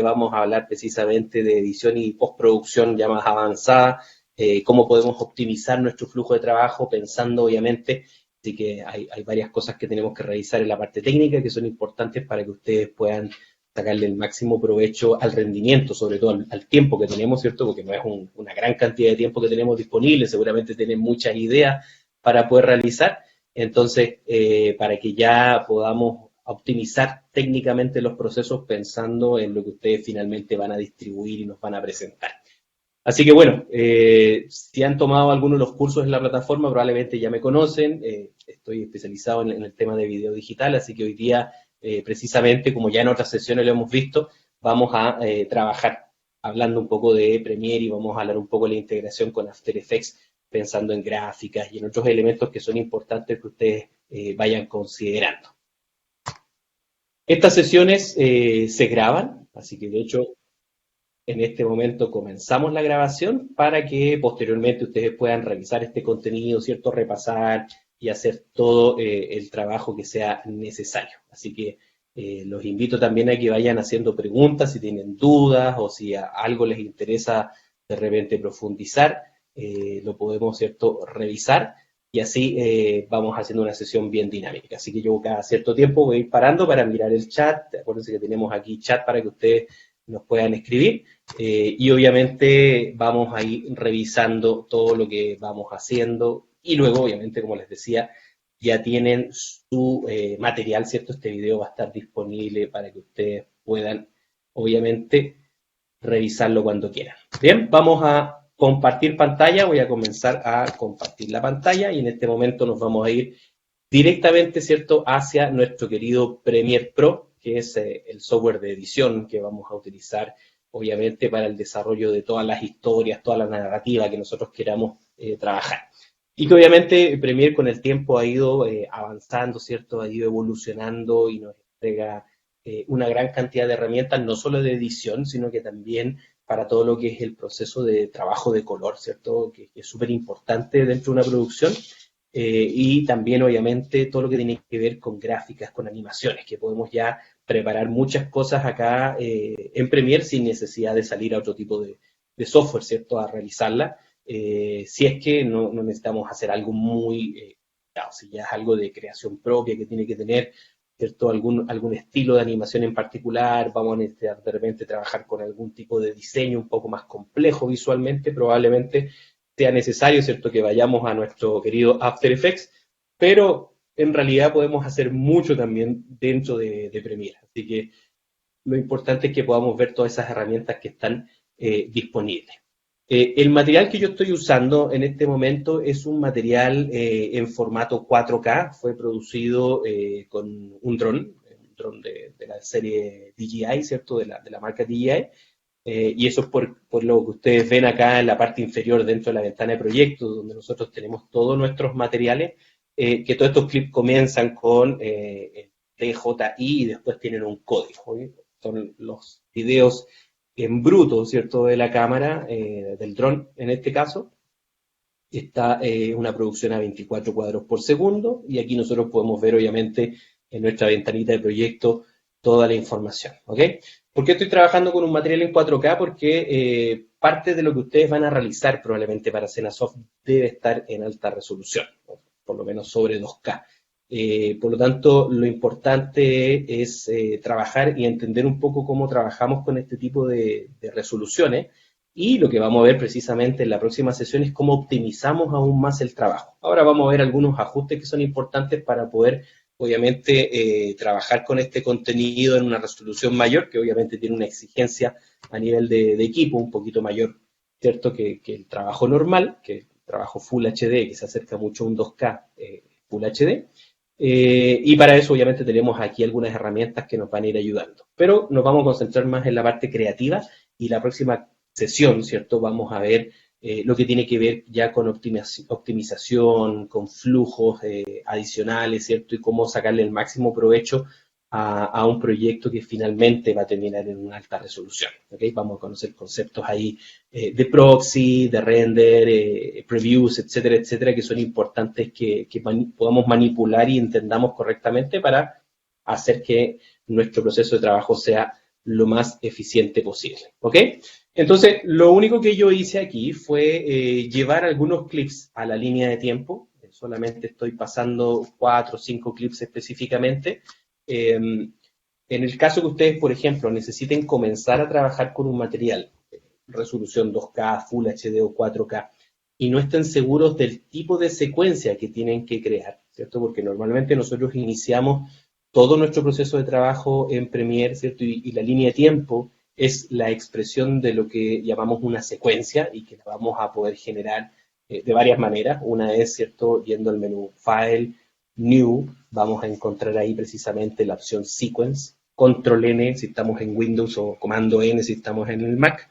vamos a hablar precisamente de edición y postproducción ya más avanzada, cómo podemos optimizar nuestro flujo de trabajo pensando obviamente, así que hay varias cosas que tenemos que revisar en la parte técnica que son importantes para que ustedes puedan sacarle el máximo provecho al rendimiento, sobre todo al tiempo que tenemos, ¿cierto? Porque no es una gran cantidad de tiempo que tenemos disponible, seguramente tienen muchas ideas para poder realizar, entonces, para que ya podamos optimizar técnicamente los procesos pensando en lo que ustedes finalmente van a distribuir y nos van a presentar. Así que bueno, si han tomado algunos de los cursos en la plataforma, probablemente ya me conocen. Estoy especializado en el tema de video digital, así que hoy día, precisamente, como ya en otras sesiones lo hemos visto, vamos a trabajar hablando un poco de Premiere y vamos a hablar un poco de la integración con After Effects, pensando en gráficas y en otros elementos que son importantes que ustedes vayan considerando. Estas sesiones se graban, así que de hecho en este momento comenzamos la grabación para que posteriormente ustedes puedan revisar este contenido, ¿cierto? Repasar y hacer todo el trabajo que sea necesario. Así que los invito también a que vayan haciendo preguntas si tienen dudas o si algo les interesa de repente profundizar, lo podemos, ¿cierto? Revisar y así vamos haciendo una sesión bien dinámica. Así que yo cada cierto tiempo voy a ir parando para mirar el chat. Acuérdense que tenemos aquí chat para que ustedes nos puedan escribir. Y obviamente vamos a ir revisando todo lo que vamos haciendo y luego, obviamente, como les decía, ya tienen su material, ¿cierto? Este video va a estar disponible para que ustedes puedan, obviamente, revisarlo cuando quieran. Bien, vamos a compartir pantalla, voy a comenzar a compartir la pantalla y en este momento nos vamos a ir directamente, ¿cierto?, hacia nuestro querido Premiere Pro, que es el software de edición que vamos a utilizar obviamente para el desarrollo de todas las historias, toda la narrativa que nosotros queramos trabajar. Y que obviamente Premiere con el tiempo ha ido avanzando, ¿cierto? Ha ido evolucionando y nos entrega una gran cantidad de herramientas, no solo de edición, sino que también para todo lo que es el proceso de trabajo de color, ¿cierto? Que es súper importante dentro de una producción. Y también, obviamente, todo lo que tiene que ver con gráficas, con animaciones, que podemos ya preparar muchas cosas acá en Premiere sin necesidad de salir a otro tipo de software, ¿cierto? A realizarla, si es que no necesitamos hacer algo muy, claro, si ya es algo de creación propia que tiene que tener, ¿cierto? Algún estilo de animación en particular, vamos a necesitar de repente trabajar con algún tipo de diseño un poco más complejo visualmente, probablemente sea necesario, ¿cierto?, que vayamos a nuestro querido After Effects, pero en realidad podemos hacer mucho también dentro de Premiere. Así que lo importante es que podamos ver todas esas herramientas que están disponibles. El material que yo estoy usando en este momento es un material en formato 4K, fue producido con un dron de la serie DJI, ¿cierto?, de la marca DJI, y eso es por lo que ustedes ven acá en la parte inferior dentro de la ventana de proyectos, donde nosotros tenemos todos nuestros materiales, que todos estos clips comienzan con DJI y después tienen un código. ¿Sí? Son los videos en bruto, ¿cierto?, de la cámara, del dron en este caso. Está una producción a 24 cuadros por segundo y aquí nosotros podemos ver obviamente en nuestra ventanita de proyecto toda la información, ¿ok? ¿Por qué estoy trabajando con un material en 4K? Porque parte de lo que ustedes van a realizar probablemente para Cenasoft debe estar en alta resolución, por lo menos sobre 2K. Por lo tanto, lo importante es trabajar y entender un poco cómo trabajamos con este tipo de resoluciones y lo que vamos a ver precisamente en la próxima sesión es cómo optimizamos aún más el trabajo. Ahora vamos a ver algunos ajustes que son importantes para poder, obviamente, trabajar con este contenido en una resolución mayor, que obviamente tiene una exigencia a nivel de equipo un poquito mayor, ¿cierto?, que el trabajo normal, que el trabajo Full HD, que se acerca mucho a un 2K Full HD. Y para eso obviamente tenemos aquí algunas herramientas que nos van a ir ayudando. Pero nos vamos a concentrar más en la parte creativa y la próxima sesión, ¿cierto? Vamos a ver lo que tiene que ver ya con optimización, con flujos adicionales, ¿cierto? Y cómo sacarle el máximo provecho a un proyecto que finalmente va a terminar en una alta resolución. ¿Okay? Vamos a conocer conceptos ahí de proxy, de render, previews, etcétera, etcétera, que son importantes que podamos manipular y entendamos correctamente para hacer que nuestro proceso de trabajo sea lo más eficiente posible, ¿ok? Entonces, lo único que yo hice aquí fue llevar algunos clips a la línea de tiempo. Solamente estoy pasando 4 o 5 clips específicamente. En el caso que ustedes, por ejemplo, necesiten comenzar a trabajar con un material, resolución 2K, Full HD o 4K, y no estén seguros del tipo de secuencia que tienen que crear, ¿cierto? Porque normalmente nosotros iniciamos todo nuestro proceso de trabajo en Premiere, ¿cierto? Y la línea de tiempo es la expresión de lo que llamamos una secuencia y que la vamos a poder generar de varias maneras. Una es, ¿cierto? Yendo al menú File, New, vamos a encontrar ahí precisamente la opción Sequence, Control N si estamos en Windows o Comando N si estamos en el Mac.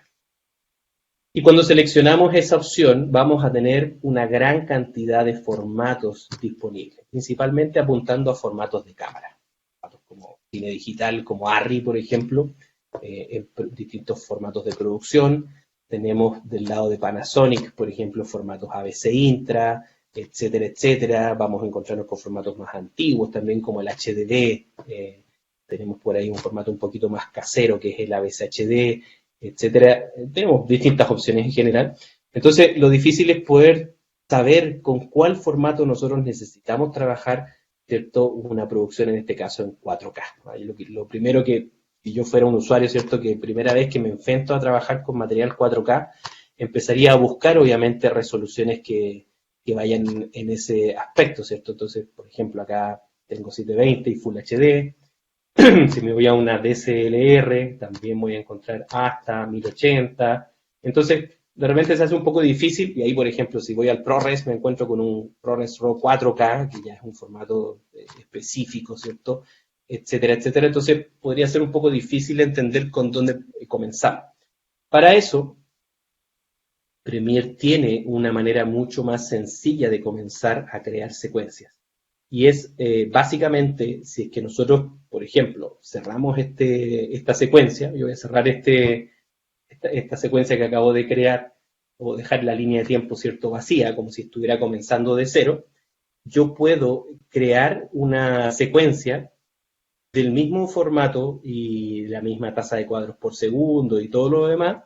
Y cuando seleccionamos esa opción, vamos a tener una gran cantidad de formatos disponibles, principalmente apuntando a formatos de cámara, formatos como cine digital, como ARRI, por ejemplo, en distintos formatos de producción. Tenemos del lado de Panasonic, por ejemplo, formatos ABC Intra, etcétera, etcétera. Vamos a encontrarnos con formatos más antiguos, también como el HDD. Tenemos por ahí un formato un poquito más casero, que es el ABC HD, etcétera. Tenemos distintas opciones en general. Entonces, lo difícil es poder saber con cuál formato nosotros necesitamos trabajar, ¿cierto? Una producción, en este caso, en 4K. Lo primero que, si yo fuera un usuario, ¿cierto? Que primera vez que me enfrento a trabajar con material 4K, empezaría a buscar, obviamente, resoluciones que vayan en ese aspecto, ¿cierto? Entonces, por ejemplo, acá tengo 720 y Full HD. Si me voy a una DSLR, también voy a encontrar hasta 1080. Entonces, de repente se hace un poco difícil, y ahí, por ejemplo, si voy al ProRes, me encuentro con un ProRes RAW 4K, que ya es un formato específico, ¿cierto? Etcétera, etcétera. Entonces, podría ser un poco difícil entender con dónde comenzar. Para eso, Premiere tiene una manera mucho más sencilla de comenzar a crear secuencias. Y es básicamente, si es que nosotros, por ejemplo, cerramos esta secuencia, yo voy a cerrar esta secuencia que acabo de crear, o dejar la línea de tiempo, ¿cierto?, vacía, como si estuviera comenzando de cero, yo puedo crear una secuencia del mismo formato y la misma tasa de cuadros por segundo y todo lo demás,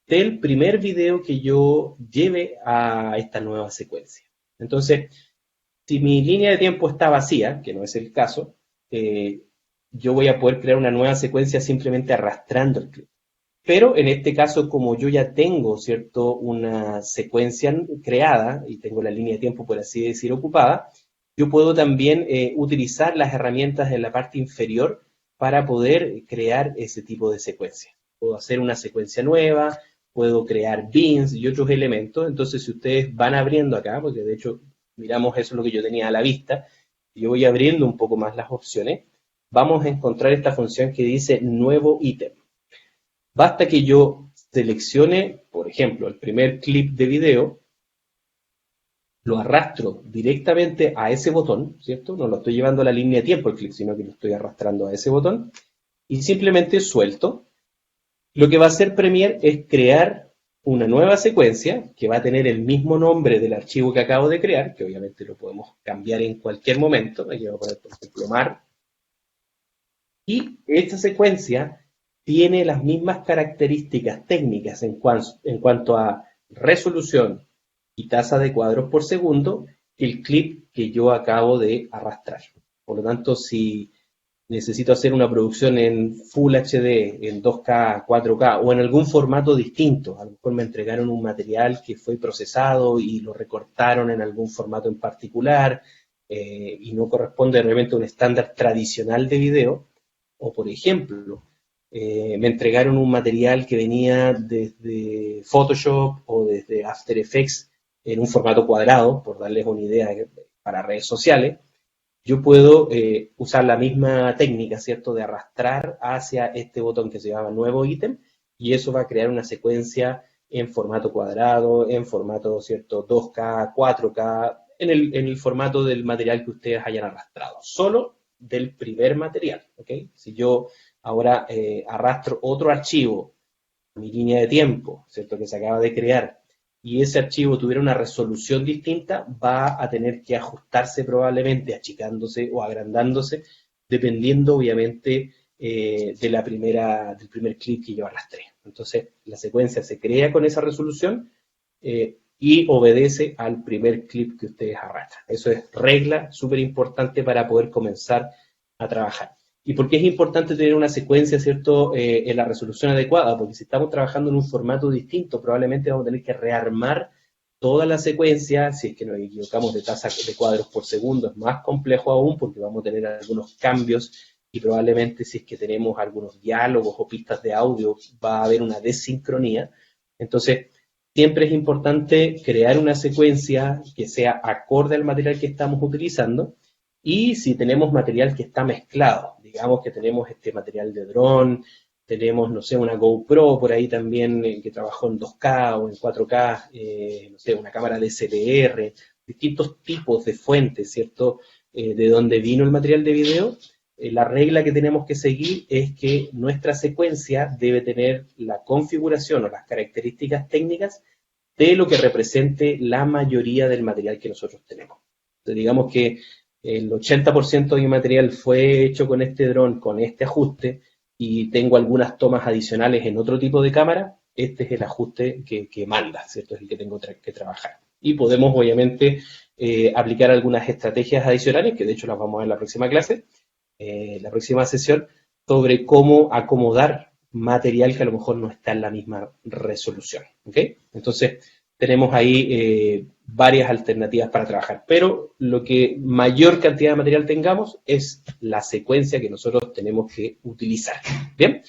del primer video que yo lleve a esta nueva secuencia. Entonces, si mi línea de tiempo está vacía, que no es el caso, yo voy a poder crear una nueva secuencia simplemente arrastrando el clip. Pero en este caso, como yo ya tengo, ¿cierto?, una secuencia creada y tengo la línea de tiempo, por así decir, ocupada, yo puedo también utilizar las herramientas en la parte inferior para poder crear ese tipo de secuencia. Puedo hacer una secuencia nueva, puedo crear bins y otros elementos. Entonces, si ustedes van abriendo acá, porque de hecho miramos eso es lo que yo tenía a la vista, y yo voy abriendo un poco más las opciones, vamos a encontrar esta función que dice nuevo ítem. Basta que yo seleccione, por ejemplo, el primer clip de video, lo arrastro directamente a ese botón, ¿cierto? No lo estoy llevando a la línea de tiempo el clip, sino que lo estoy arrastrando a ese botón, y simplemente suelto. Lo que va a hacer Premiere es crear una nueva secuencia que va a tener el mismo nombre del archivo que acabo de crear, que obviamente lo podemos cambiar en cualquier momento. Aquí voy a poner, por ejemplo, mar. Y esta secuencia tiene las mismas características técnicas en cuanto a resolución y tasa de cuadros por segundo que el clip que yo acabo de arrastrar. Por lo tanto, si necesito hacer una producción en Full HD, en 2K, 4K o en algún formato distinto, a lo mejor me entregaron un material que fue procesado y lo recortaron en algún formato en particular y no corresponde de repente a un estándar tradicional de video, o por ejemplo, me entregaron un material que venía desde Photoshop o desde After Effects en un formato cuadrado, por darles una idea para redes sociales, yo puedo usar la misma técnica, ¿cierto?, de arrastrar hacia este botón que se llama nuevo ítem, y eso va a crear una secuencia en formato cuadrado, en formato, ¿cierto?, 2K, 4K, en el formato del material que ustedes hayan arrastrado, solo del primer material, ¿ok? Si yo ahora arrastro otro archivo, mi línea de tiempo, ¿cierto?, que se acaba de crear, y ese archivo tuviera una resolución distinta, va a tener que ajustarse probablemente, achicándose o agrandándose, dependiendo obviamente del primer clip que yo arrastré. Entonces, la secuencia se crea con esa resolución y obedece al primer clip que ustedes arrastran. Eso es regla súper importante para poder comenzar a trabajar. ¿Y por qué es importante tener una secuencia, cierto, en la resolución adecuada? Porque si estamos trabajando en un formato distinto, probablemente vamos a tener que rearmar toda la secuencia. Si es que nos equivocamos de tasa de cuadros por segundo, es más complejo aún porque vamos a tener algunos cambios y probablemente si es que tenemos algunos diálogos o pistas de audio, va a haber una desincronía. Entonces, siempre es importante crear una secuencia que sea acorde al material que estamos utilizando. Y si tenemos material que está mezclado, digamos que tenemos este material de dron, tenemos, no sé, una GoPro por ahí también que trabajó en 2K o en 4K, no sé, una cámara DSLR, distintos tipos de fuentes, ¿cierto? De dónde vino el material de video. La regla que tenemos que seguir es que nuestra secuencia debe tener la configuración o las características técnicas de lo que represente la mayoría del material que nosotros tenemos. Entonces, digamos que el 80% de mi material fue hecho con este dron, con este ajuste, y tengo algunas tomas adicionales en otro tipo de cámara. Este es el ajuste que manda, ¿cierto? Es el que tengo que trabajar. Y podemos, obviamente, aplicar algunas estrategias adicionales, que de hecho las vamos a ver en la próxima clase, la próxima sesión, sobre cómo acomodar material que a lo mejor no está en la misma resolución. ¿Ok? Entonces, tenemos ahí varias alternativas para trabajar, pero lo que mayor cantidad de material tengamos es la secuencia que nosotros tenemos que utilizar. ¿Bien?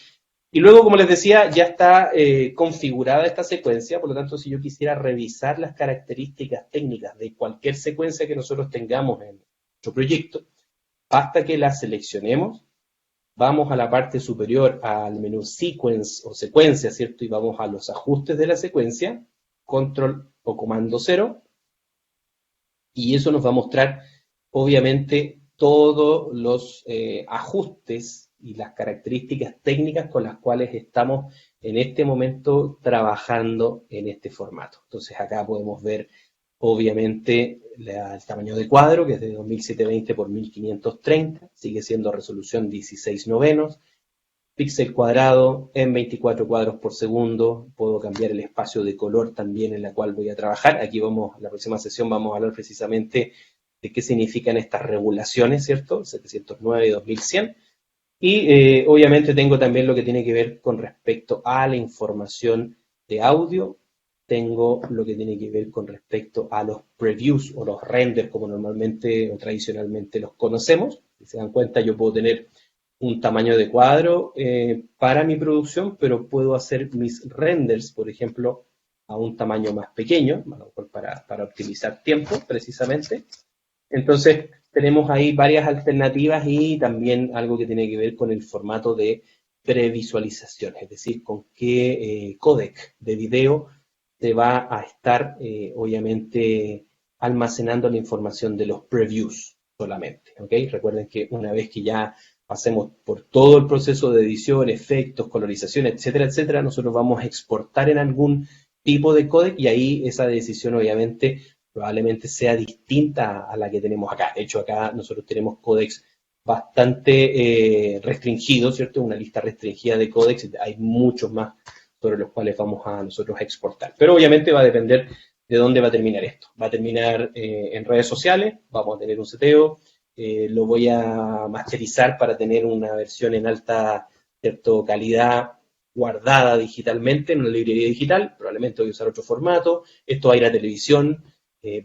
Y luego, como les decía, ya está configurada esta secuencia, por lo tanto, si yo quisiera revisar las características técnicas de cualquier secuencia que nosotros tengamos en nuestro proyecto, basta que la seleccionemos, vamos a la parte superior al menú Sequence o secuencia, ¿cierto? Y vamos a los ajustes de la secuencia, control o comando 0, y eso nos va a mostrar, obviamente, todos los ajustes y las características técnicas con las cuales estamos en este momento trabajando en este formato. Entonces acá podemos ver, obviamente, el tamaño de cuadro, que es de 2720 por 1530, sigue siendo resolución 16 novenos, píxel cuadrado en 24 cuadros por segundo. Puedo cambiar el espacio de color también en la cual voy a trabajar. Aquí vamos, en la próxima sesión vamos a hablar precisamente de qué significan estas regulaciones, ¿cierto? 709 y 2100. Y obviamente tengo también lo que tiene que ver con respecto a la información de audio. Tengo lo que tiene que ver con respecto a los previews o los renders, como normalmente o tradicionalmente los conocemos. Si se dan cuenta, yo puedo tener un tamaño de cuadro para mi producción, pero puedo hacer mis renders, por ejemplo, a un tamaño más pequeño, para optimizar tiempo, precisamente. Entonces, tenemos ahí varias alternativas y también algo que tiene que ver con el formato de previsualización, es decir, con qué códec de video se va a estar, obviamente, almacenando la información de los previews solamente. ¿Ok? Recuerden que una vez que ya pasemos por todo el proceso de edición, efectos, colorización, etcétera, etcétera, nosotros vamos a exportar en algún tipo de códec y ahí esa decisión, obviamente, probablemente sea distinta a la que tenemos acá. De hecho, acá nosotros tenemos códecs bastante restringidos, ¿cierto? Una lista restringida de códecs, hay muchos más sobre los cuales vamos a nosotros a exportar. Pero obviamente va a depender de dónde va a terminar esto. Va a terminar en redes sociales, vamos a tener un seteo, lo voy a masterizar para tener una versión en alta, ¿cierto?, calidad guardada digitalmente en una librería digital, probablemente voy a usar otro formato, esto va a ir a televisión,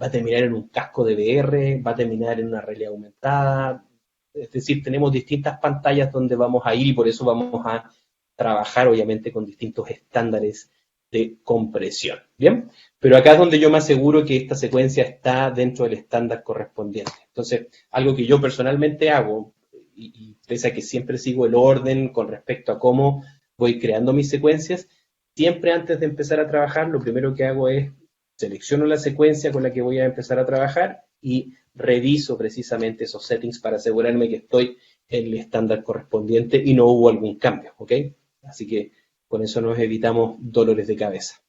va a terminar en un casco de VR, va a terminar en una realidad aumentada, es decir, tenemos distintas pantallas donde vamos a ir y por eso vamos a trabajar obviamente con distintos estándares de compresión, ¿bien? Pero acá es donde yo me aseguro que esta secuencia está dentro del estándar correspondiente. Entonces, algo que yo personalmente hago, y pese a que siempre sigo el orden con respecto a cómo voy creando mis secuencias, siempre antes de empezar a trabajar, lo primero que hago es selecciono la secuencia con la que voy a empezar a trabajar y reviso precisamente esos settings para asegurarme que estoy en el estándar correspondiente y no hubo algún cambio, ¿ok? Así que con eso nos evitamos dolores de cabeza.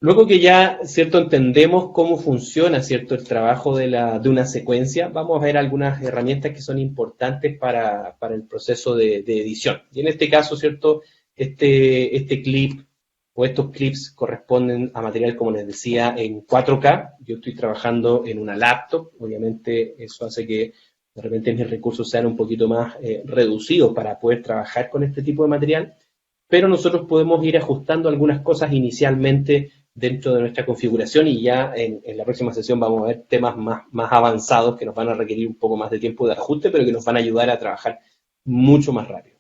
Luego que ya, ¿cierto?, entendemos cómo funciona, ¿cierto?, el trabajo de una secuencia, vamos a ver algunas herramientas que son importantes para el proceso de edición. Y en este caso, ¿cierto?, este clip o estos clips corresponden a material, como les decía, en 4K. Yo estoy trabajando en una laptop, obviamente eso hace que de repente mis recursos sean un poquito más reducidos para poder trabajar con este tipo de material, pero nosotros podemos ir ajustando algunas cosas inicialmente dentro de nuestra configuración y ya en la próxima sesión vamos a ver temas más avanzados que nos van a requerir un poco más de tiempo de ajuste, pero que nos van a ayudar a trabajar mucho más rápido.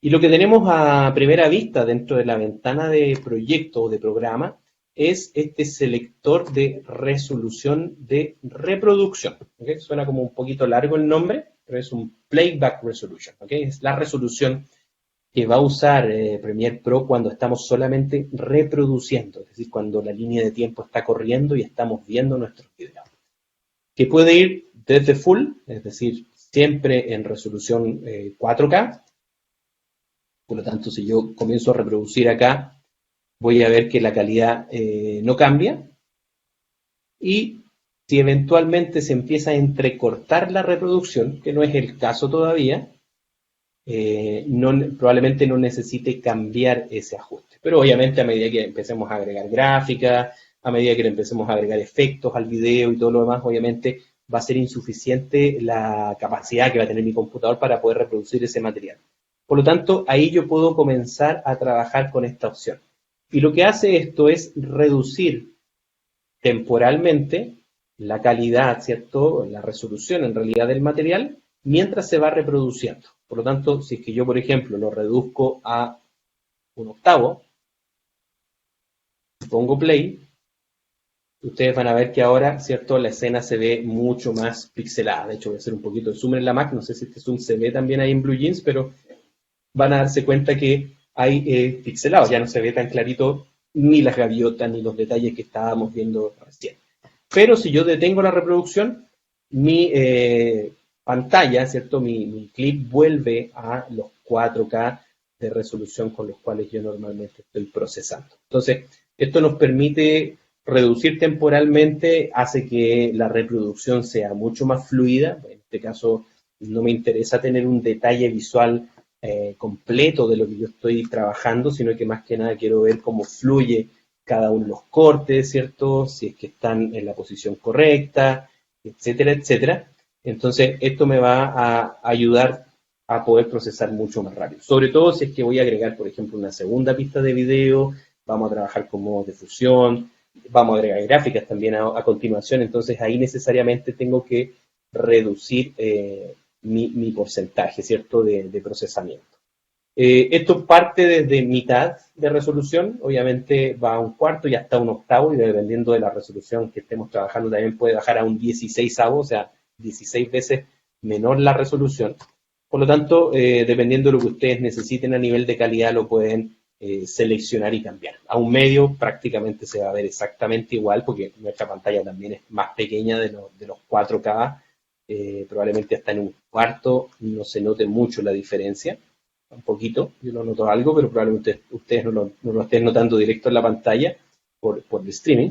Y lo que tenemos a primera vista dentro de la ventana de proyecto o de programa es este selector de resolución de reproducción. ¿Okay? Suena como un poquito largo el nombre, pero es un Playback Resolution. ¿Okay? Es la resolución que va a usar Premiere Pro cuando estamos solamente reproduciendo, es decir, cuando la línea de tiempo está corriendo y estamos viendo nuestros videos. Que puede ir desde full, es decir, siempre en resolución 4K. Por lo tanto, si yo comienzo a reproducir acá, voy a ver que la calidad no cambia. Y si eventualmente se empieza a entrecortar la reproducción, que no es el caso todavía, probablemente no necesite cambiar ese ajuste. Pero obviamente a medida que empecemos a agregar gráficas, a medida que le empecemos a agregar efectos al video y todo lo demás, obviamente va a ser insuficiente la capacidad que va a tener mi computador para poder reproducir ese material. Por lo tanto, ahí yo puedo comenzar a trabajar con esta opción. Y lo que hace esto es reducir temporalmente la calidad, ¿cierto? La resolución en realidad del material mientras se va reproduciendo. Por lo tanto, si es que yo, por ejemplo, lo reduzco a 1/8, pongo play, ustedes van a ver que ahora, ¿cierto?, la escena se ve mucho más pixelada. De hecho, voy a hacer un poquito de zoom en la Mac. No sé si este zoom se ve también ahí en BlueJeans, pero van a darse cuenta que hay pixelado. Ya no se ve tan clarito ni las gaviotas ni los detalles que estábamos viendo recién. Pero si yo detengo la reproducción, mi pantalla, ¿cierto? Mi clip vuelve a los 4K de resolución con los cuales yo normalmente estoy procesando. Entonces, esto nos permite reducir temporalmente, hace que la reproducción sea mucho más fluida. En este caso, no me interesa tener un detalle visual completo de lo que yo estoy trabajando, sino que más que nada quiero ver cómo fluye cada uno de los cortes, ¿cierto? Si es que están en la posición correcta, etcétera, etcétera. Entonces, esto me va a ayudar a poder procesar mucho más rápido. Sobre todo si es que voy a agregar, por ejemplo, una segunda pista de video, vamos a trabajar con modos de fusión, vamos a agregar gráficas también a continuación, entonces ahí necesariamente tengo que reducir mi porcentaje, ¿cierto?, de procesamiento. Esto parte desde mitad de resolución, obviamente va a 1/4 y hasta 1/8, y dependiendo de la resolución que estemos trabajando también puede bajar a un 16avo, o sea, 16 veces menor la resolución. Por lo tanto, dependiendo de lo que ustedes necesiten a nivel de calidad, lo pueden seleccionar y cambiar. A un medio prácticamente se va a ver exactamente igual, porque nuestra pantalla también es más pequeña de los 4K, probablemente hasta en 1/4 no se note mucho la diferencia. Un poquito, yo lo noto algo, pero probablemente ustedes no lo estén notando directo en la pantalla por el streaming.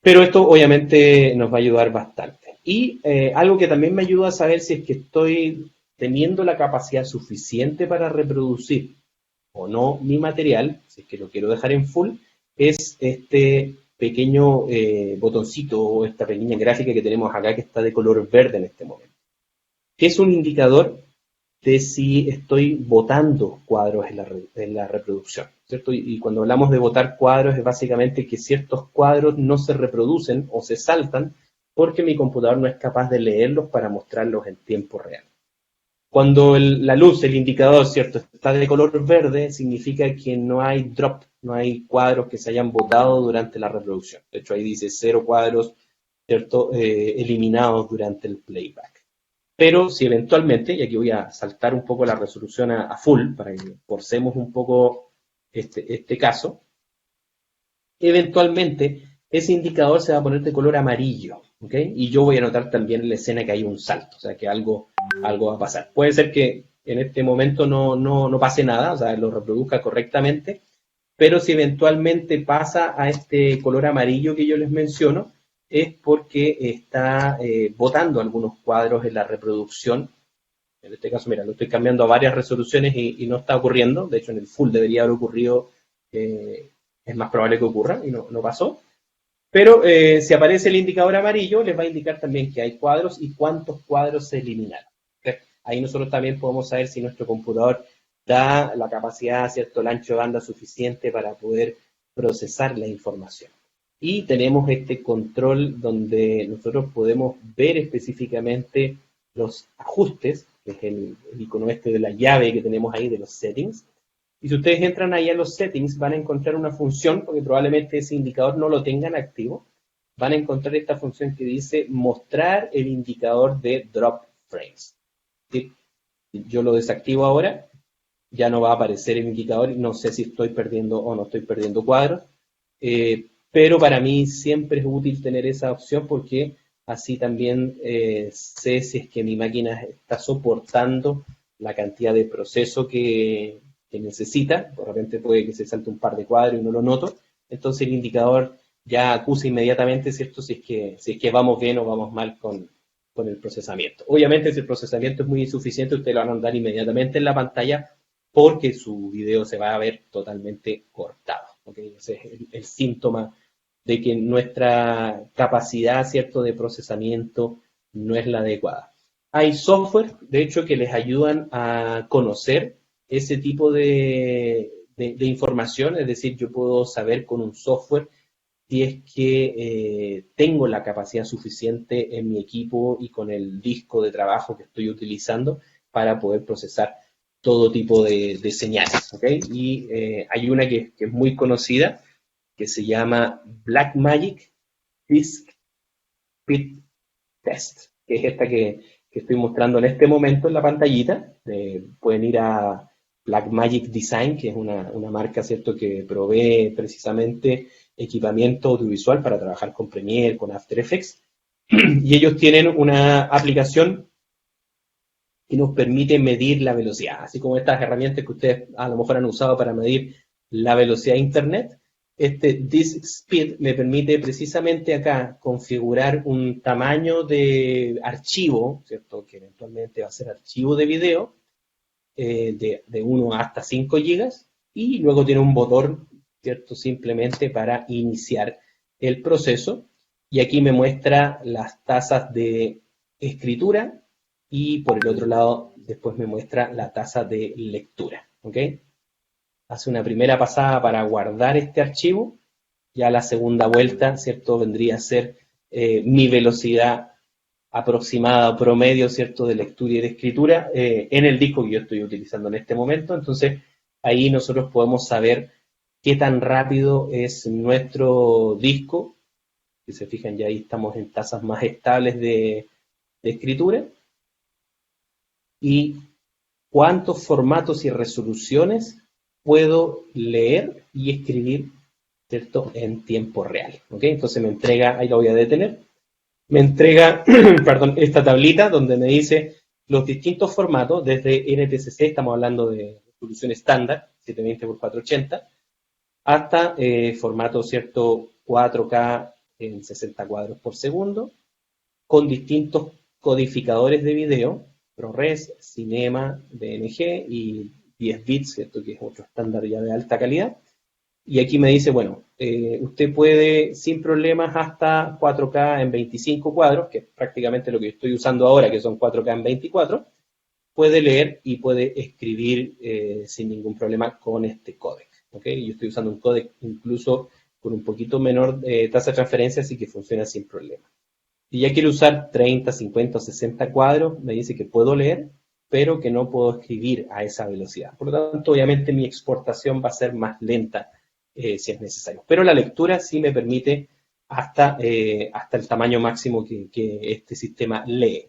Pero esto obviamente nos va a ayudar bastante. Y algo que también me ayuda a saber si es que estoy teniendo la capacidad suficiente para reproducir o no mi material, si es que lo quiero dejar en full, es este pequeño botoncito o esta pequeña gráfica que tenemos acá que está de color verde en este momento. Que es un indicador de si estoy botando cuadros en la reproducción, ¿cierto? Y cuando hablamos de botar cuadros es básicamente que ciertos cuadros no se reproducen o se saltan porque mi computador no es capaz de leerlos para mostrarlos en tiempo real. Cuando la luz, el indicador, ¿cierto?, está de color verde, significa que no hay drop, no hay cuadros que se hayan botado durante la reproducción. De hecho, ahí dice 0 cuadros, ¿cierto?, eliminados durante el playback. Pero si eventualmente, y aquí voy a saltar un poco la resolución a full, para que forcemos un poco este caso, eventualmente ese indicador se va a poner de color amarillo, ¿ok? Y yo voy a notar también en la escena que hay un salto, o sea que algo va a pasar. Puede ser que en este momento no pase nada, o sea, lo reproduzca correctamente, pero si eventualmente pasa a este color amarillo que yo les menciono, es porque está botando algunos cuadros en la reproducción. En este caso, mira, lo estoy cambiando a varias resoluciones y no está ocurriendo. De hecho, en el full debería haber ocurrido, es más probable que ocurra y no pasó. Pero si aparece el indicador amarillo, les va a indicar también que hay cuadros y cuántos cuadros se eliminaron. ¿Okay? Ahí nosotros también podemos saber si nuestro computador da la capacidad, ¿cierto?, el ancho de banda suficiente para poder procesar la información. Y tenemos este control donde nosotros podemos ver específicamente los ajustes, que es el icono este de la llave que tenemos ahí de los settings. Y si ustedes entran ahí a los settings, van a encontrar una función, porque probablemente ese indicador no lo tengan activo, van a encontrar esta función que dice mostrar el indicador de drop frames. ¿Sí? Yo lo desactivo ahora, ya no va a aparecer el indicador, no sé si estoy perdiendo o no estoy perdiendo cuadros, pero para mí siempre es útil tener esa opción porque así también sé si es que mi máquina está soportando la cantidad de proceso que necesita. De repente puede que se salte un par de cuadros y no lo noto, entonces el indicador ya acusa inmediatamente, ¿cierto?, si es que vamos bien o vamos mal con el procesamiento. Obviamente si el procesamiento es muy insuficiente, ustedes lo van a andar inmediatamente en la pantalla porque su video se va a ver totalmente cortado. ¿Okay? Ese es el síntoma de que nuestra capacidad, ¿cierto?, de procesamiento no es la adecuada. Hay software, de hecho, que les ayudan a conocer ese tipo de información, es decir, yo puedo saber con un software si es que tengo la capacidad suficiente en mi equipo y con el disco de trabajo que estoy utilizando para poder procesar todo tipo de señales. ¿Okay? Y hay una que es muy conocida, que se llama Blackmagic Disk Speed Test, que es esta que estoy mostrando en este momento en la pantallita. Pueden ir a Blackmagic Design, que es una marca, ¿cierto?, que provee precisamente equipamiento audiovisual para trabajar con Premiere, con After Effects, y ellos tienen una aplicación que nos permite medir la velocidad, así como estas herramientas que ustedes a lo mejor han usado para medir la velocidad de Internet. Este Disk Speed me permite precisamente acá configurar un tamaño de archivo, ¿cierto?, que eventualmente va a ser archivo de video, de 1 hasta 5 gigas, y luego tiene un botón, ¿cierto?, simplemente para iniciar el proceso, y aquí me muestra las tasas de escritura, y por el otro lado después me muestra la tasa de lectura. ¿Ok? Hace una primera pasada para guardar este archivo, ya la segunda vuelta, ¿cierto?, vendría a ser mi velocidad aproximada o promedio, ¿cierto?, de lectura y de escritura en el disco que yo estoy utilizando en este momento. Entonces ahí nosotros podemos saber qué tan rápido es nuestro disco. Si se fijan, ya ahí estamos en tasas más estables de escritura. Y cuántos formatos y resoluciones puedo leer y escribir, ¿cierto?, en tiempo real. ¿Ok? Entonces me entrega, ahí lo voy a detener, me entrega perdón, esta tablita donde me dice los distintos formatos, desde NTSC, estamos hablando de resolución estándar, 720x480, hasta formato, ¿cierto?, 4K en 60 cuadros por segundo, con distintos codificadores de video, ProRes, Cinema, DNG y 10 bits, ¿cierto?, que es otro estándar ya de alta calidad. Y aquí me dice, bueno, usted puede sin problemas hasta 4K en 25 cuadros, que es prácticamente lo que estoy usando ahora, que son 4K en 24, puede leer y puede escribir sin ningún problema con este códec. ¿Okay? Yo estoy usando un códec incluso con un poquito menor tasa de transferencia, así que funciona sin problema. Si ya quiero usar 30, 50 o 60 cuadros, me dice que puedo leer, pero que no puedo escribir a esa velocidad. Por lo tanto, obviamente mi exportación va a ser más lenta si es necesario. Pero la lectura sí me permite hasta el tamaño máximo que este sistema lee.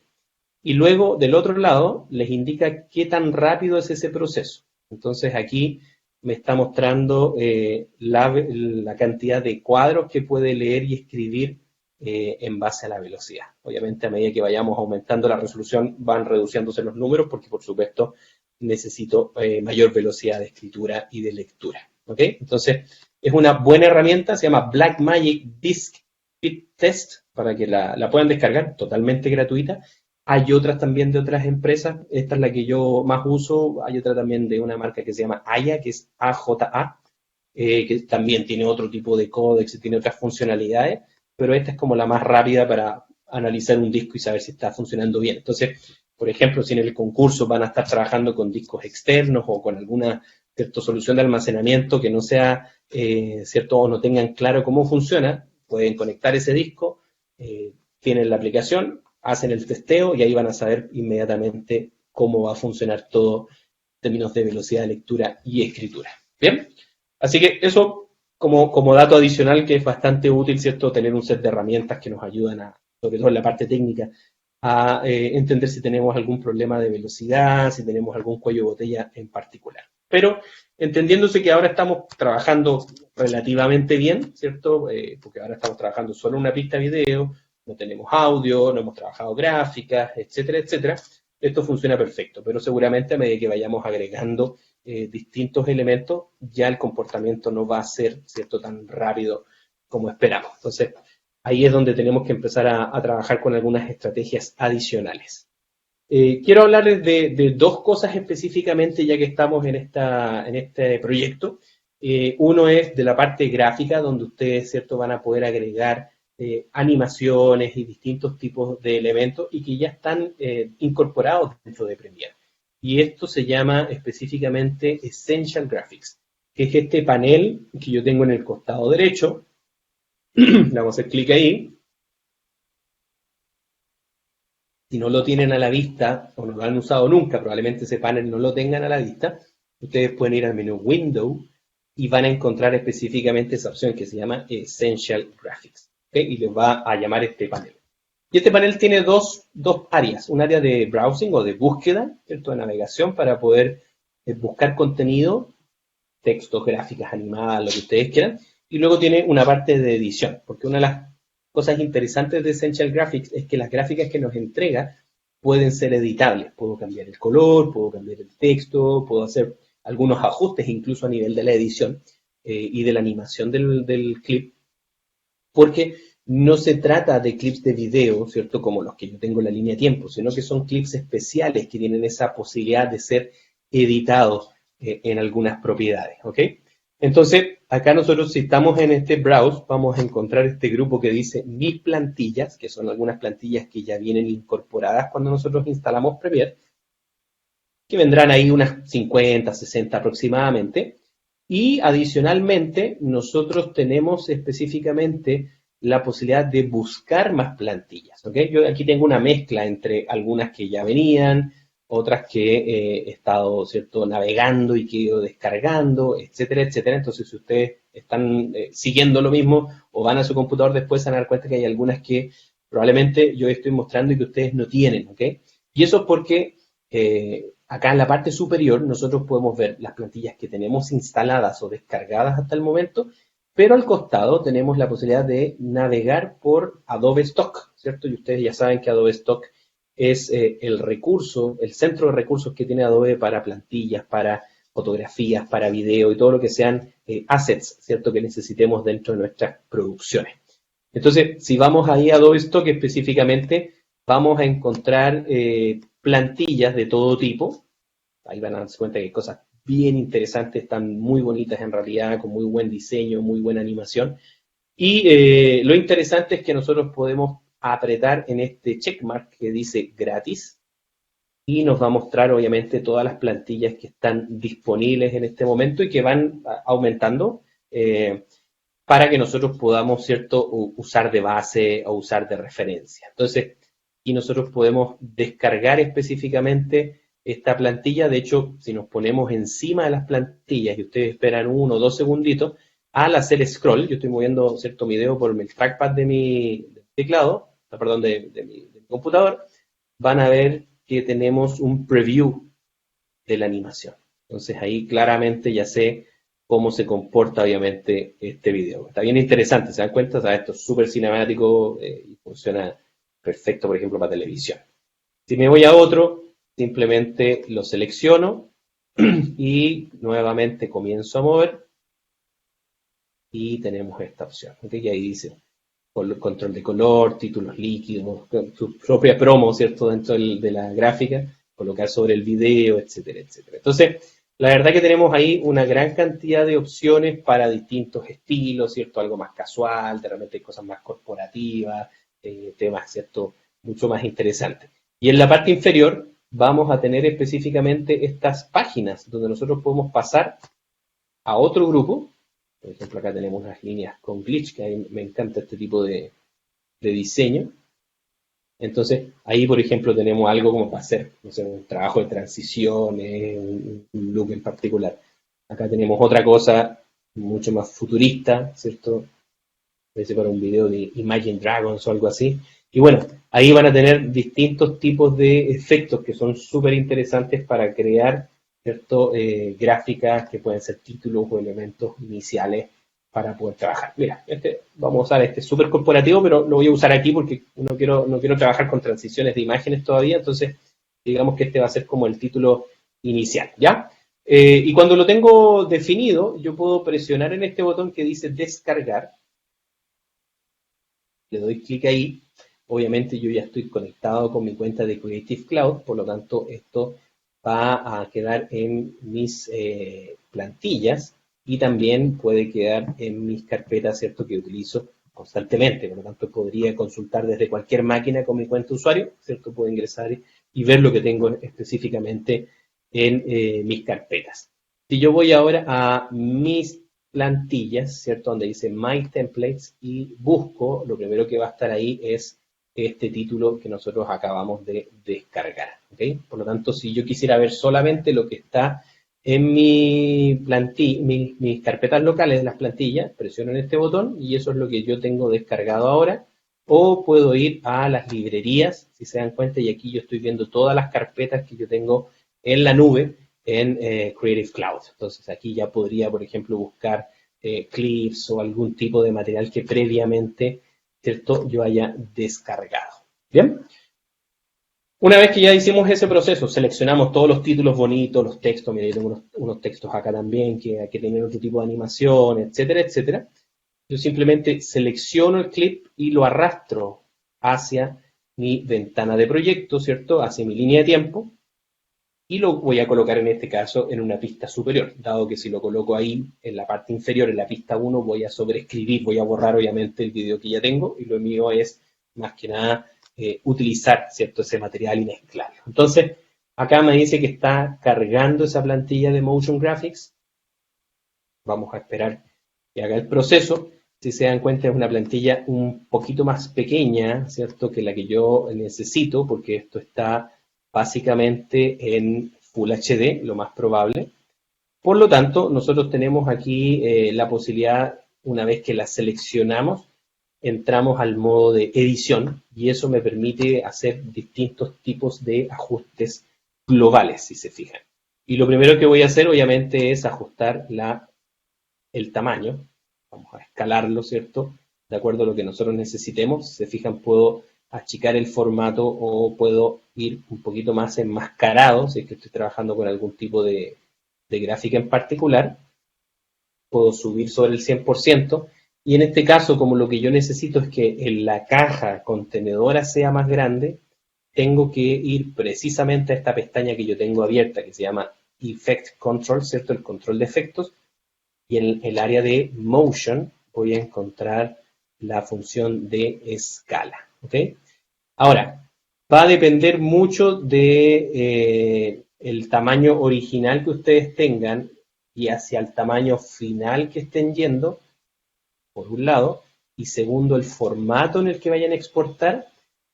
Y luego, del otro lado, les indica qué tan rápido es ese proceso. Entonces aquí me está mostrando la cantidad de cuadros que puede leer y escribir en base a la velocidad. Obviamente, a medida que vayamos aumentando la resolución, van reduciéndose los números porque, por supuesto, necesito mayor velocidad de escritura y de lectura. ¿ok? Entonces, es una buena herramienta, se llama Blackmagic Disk Fit Test, para que la puedan descargar, totalmente gratuita. Hay otras también de otras empresas, esta es la que yo más uso, hay otra también de una marca que se llama Aya, que es AJA, que también tiene otro tipo de códex y tiene otras funcionalidades, pero esta es como la más rápida para analizar un disco y saber si está funcionando bien. Entonces, por ejemplo, si en el concurso van a estar trabajando con discos externos o con alguna cierta solución de almacenamiento que no sea cierto o no tengan claro cómo funciona, pueden conectar ese disco, tienen la aplicación, hacen el testeo y ahí van a saber inmediatamente cómo va a funcionar todo en términos de velocidad de lectura y escritura. Bien, así que eso como dato adicional que es bastante útil, ¿cierto? Tener un set de herramientas que nos ayudan a, sobre todo en la parte técnica, a entender si tenemos algún problema de velocidad, si tenemos algún cuello de botella en particular. Pero entendiéndose que ahora estamos trabajando relativamente bien, ¿cierto? Porque ahora estamos trabajando solo una pista de video, no tenemos audio, no hemos trabajado gráficas, etcétera, etcétera. Esto funciona perfecto, pero seguramente a medida que vayamos agregando distintos elementos, ya el comportamiento no va a ser, ¿cierto?, tan rápido como esperamos. Entonces, ahí es donde tenemos que empezar a trabajar con algunas estrategias adicionales. Quiero hablarles de dos cosas específicamente, ya que estamos en este proyecto. Uno es de la parte gráfica, donde ustedes, ¿cierto?, van a poder agregar animaciones y distintos tipos de elementos y que ya están incorporados dentro de Premiere. Y esto se llama específicamente Essential Graphics, que es este panel que yo tengo en el costado derecho. Le vamos a hacer clic ahí. Si no lo tienen a la vista o no lo han usado nunca, probablemente ese panel no lo tengan a la vista, ustedes pueden ir al menú Window y van a encontrar específicamente esa opción que se llama Essential Graphics, ¿okay? Y les va a llamar este panel. Y este panel tiene dos áreas, un área de browsing o de búsqueda, ¿cierto?, de navegación para poder buscar contenido, textos, gráficas animadas, lo que ustedes quieran, y luego tiene una parte de edición, porque una de las cosas interesantes de Essential Graphics es que las gráficas que nos entrega pueden ser editables. Puedo cambiar el color, puedo cambiar el texto, puedo hacer algunos ajustes incluso a nivel de la edición y de la animación del clip, porque no se trata de clips de video, ¿cierto?, como los que yo tengo en la línea de tiempo, sino que son clips especiales que tienen esa posibilidad de ser editados en algunas propiedades, ¿ok? Entonces, acá nosotros si estamos en este browse, vamos a encontrar este grupo que dice Mis plantillas, que son algunas plantillas que ya vienen incorporadas cuando nosotros instalamos Premiere, que vendrán ahí unas 50, 60 aproximadamente. Y adicionalmente, nosotros tenemos específicamente la posibilidad de buscar más plantillas, ¿ok? Yo aquí tengo una mezcla entre algunas que ya venían, otras que he estado, ¿cierto?, navegando y que he ido descargando, etcétera, etcétera. Entonces, si ustedes están siguiendo lo mismo o van a su computador después, se van a dar cuenta que hay algunas que probablemente yo estoy mostrando y que ustedes no tienen, ¿ok? Y eso es porque acá en la parte superior nosotros podemos ver las plantillas que tenemos instaladas o descargadas hasta el momento, pero al costado tenemos la posibilidad de navegar por Adobe Stock, ¿cierto? Y ustedes ya saben que Adobe Stock es el recurso, el centro de recursos que tiene Adobe para plantillas, para fotografías, para video y todo lo que sean assets, ¿cierto?, que necesitemos dentro de nuestras producciones. Entonces, si vamos ahí a Adobe Stock específicamente, vamos a encontrar plantillas de todo tipo. Ahí van a darse cuenta que hay cosas bien interesantes, están muy bonitas en realidad, con muy buen diseño, muy buena animación. Y lo interesante es que nosotros podemos apretar en este checkmark que dice gratis y nos va a mostrar obviamente todas las plantillas que están disponibles en este momento y que van aumentando para que nosotros podamos, ¿cierto?, usar de base o usar de referencia. Entonces, y nosotros podemos descargar específicamente esta plantilla. De hecho, si nos ponemos encima de las plantillas y ustedes esperan 1 o 2 segunditos, al hacer scroll, yo estoy moviendo, ¿cierto?, mi dedo por el trackpad de mi teclado, perdón, de mi computador, van a ver que tenemos un preview de la animación. Entonces ahí claramente ya sé cómo se comporta obviamente este video. Está bien interesante, ¿se dan cuenta? O sea, esto es súper cinemático y funciona perfecto, por ejemplo, para televisión. Si me voy a otro, simplemente lo selecciono y nuevamente comienzo a mover y tenemos esta opción. ¿Okay? Y ahí dice control de color, títulos líquidos, su propia promo, ¿cierto? Dentro de la gráfica, colocar sobre el video, etcétera, etcétera. Entonces, la verdad que tenemos ahí una gran cantidad de opciones para distintos estilos, ¿cierto? Algo más casual, de repente hay cosas más corporativas, temas, ¿cierto? Mucho más interesantes. Y en la parte inferior vamos a tener específicamente estas páginas donde nosotros podemos pasar a otro grupo. Por ejemplo, acá tenemos unas líneas con glitch, que a mí me encanta este tipo de diseño. Entonces, ahí, por ejemplo, tenemos algo como para hacer, no sé, un trabajo de transiciones, un look en particular. Acá tenemos otra cosa mucho más futurista, ¿cierto? Parece para un video de Imagine Dragons o algo así. Y bueno, ahí van a tener distintos tipos de efectos que son súper interesantes para crear, ¿cierto? Gráficas que pueden ser títulos o elementos iniciales para poder trabajar. Mira, vamos a usar este súper corporativo, pero lo voy a usar aquí porque no quiero trabajar con transiciones de imágenes todavía, entonces digamos que este va a ser como el título inicial, ¿ya? Y cuando lo tengo definido, yo puedo presionar en este botón que dice descargar, le doy clic ahí. Obviamente yo ya estoy conectado con mi cuenta de Creative Cloud, por lo tanto esto va a quedar en mis plantillas y también puede quedar en mis carpetas, ¿cierto?, que utilizo constantemente. Por lo tanto podría consultar desde cualquier máquina con mi cuenta de usuario, ¿cierto? Puedo ingresar y ver lo que tengo específicamente en mis carpetas. Si yo voy ahora a mis plantillas, ¿cierto? Donde dice My Templates y busco, lo primero que va a estar ahí es este título que nosotros acabamos de descargar, ¿ok? Por lo tanto, si yo quisiera ver solamente lo que está en mis carpetas locales de las plantillas, presiono en este botón y eso es lo que yo tengo descargado ahora. O puedo ir a las librerías, si se dan cuenta, y aquí yo estoy viendo todas las carpetas que yo tengo en la nube en Creative Cloud. Entonces aquí ya podría, por ejemplo, buscar clips o algún tipo de material que previamente, ¿cierto?, yo haya descargado. Bien. Una vez que ya hicimos ese proceso, seleccionamos todos los títulos bonitos, los textos, mira, yo tengo unos textos acá también que tienen otro tipo de animación, etcétera, etcétera. Yo simplemente selecciono el clip y lo arrastro hacia mi ventana de proyecto, ¿cierto? Hacia mi línea de tiempo y lo voy a colocar en este caso en una pista superior, dado que si lo coloco ahí en la parte inferior, en la pista 1, voy a sobreescribir, voy a borrar obviamente el video que ya tengo y lo mío es más que nada utilizar, ¿cierto?, ese material y mezclarlo. Entonces, acá me dice que está cargando esa plantilla de Motion Graphics. Vamos a esperar que haga el proceso. Si se dan cuenta, es una plantilla un poquito más pequeña, ¿cierto?, que la que yo necesito, porque esto está básicamente en Full HD, lo más probable. Por lo tanto, nosotros tenemos aquí la posibilidad, una vez que la seleccionamos, entramos al modo de edición y eso me permite hacer distintos tipos de ajustes globales, si se fijan. Y lo primero que voy a hacer, obviamente, es ajustar el tamaño. Vamos a escalarlo, ¿cierto?, de acuerdo a lo que nosotros necesitemos. Si se fijan, puedo achicar el formato o puedo ir un poquito más enmascarado, si es que estoy trabajando con algún tipo de gráfica en particular. Puedo subir sobre el 100%. Y en este caso, como lo que yo necesito es que en la caja contenedora sea más grande, tengo que ir precisamente a esta pestaña que yo tengo abierta, que se llama Effect Control, ¿cierto?, el control de efectos. Y en el área de Motion voy a encontrar la función de escala. ¿Ok? Ahora, va a depender mucho de el tamaño original que ustedes tengan y hacia el tamaño final que estén yendo, por un lado, y segundo, el formato en el que vayan a exportar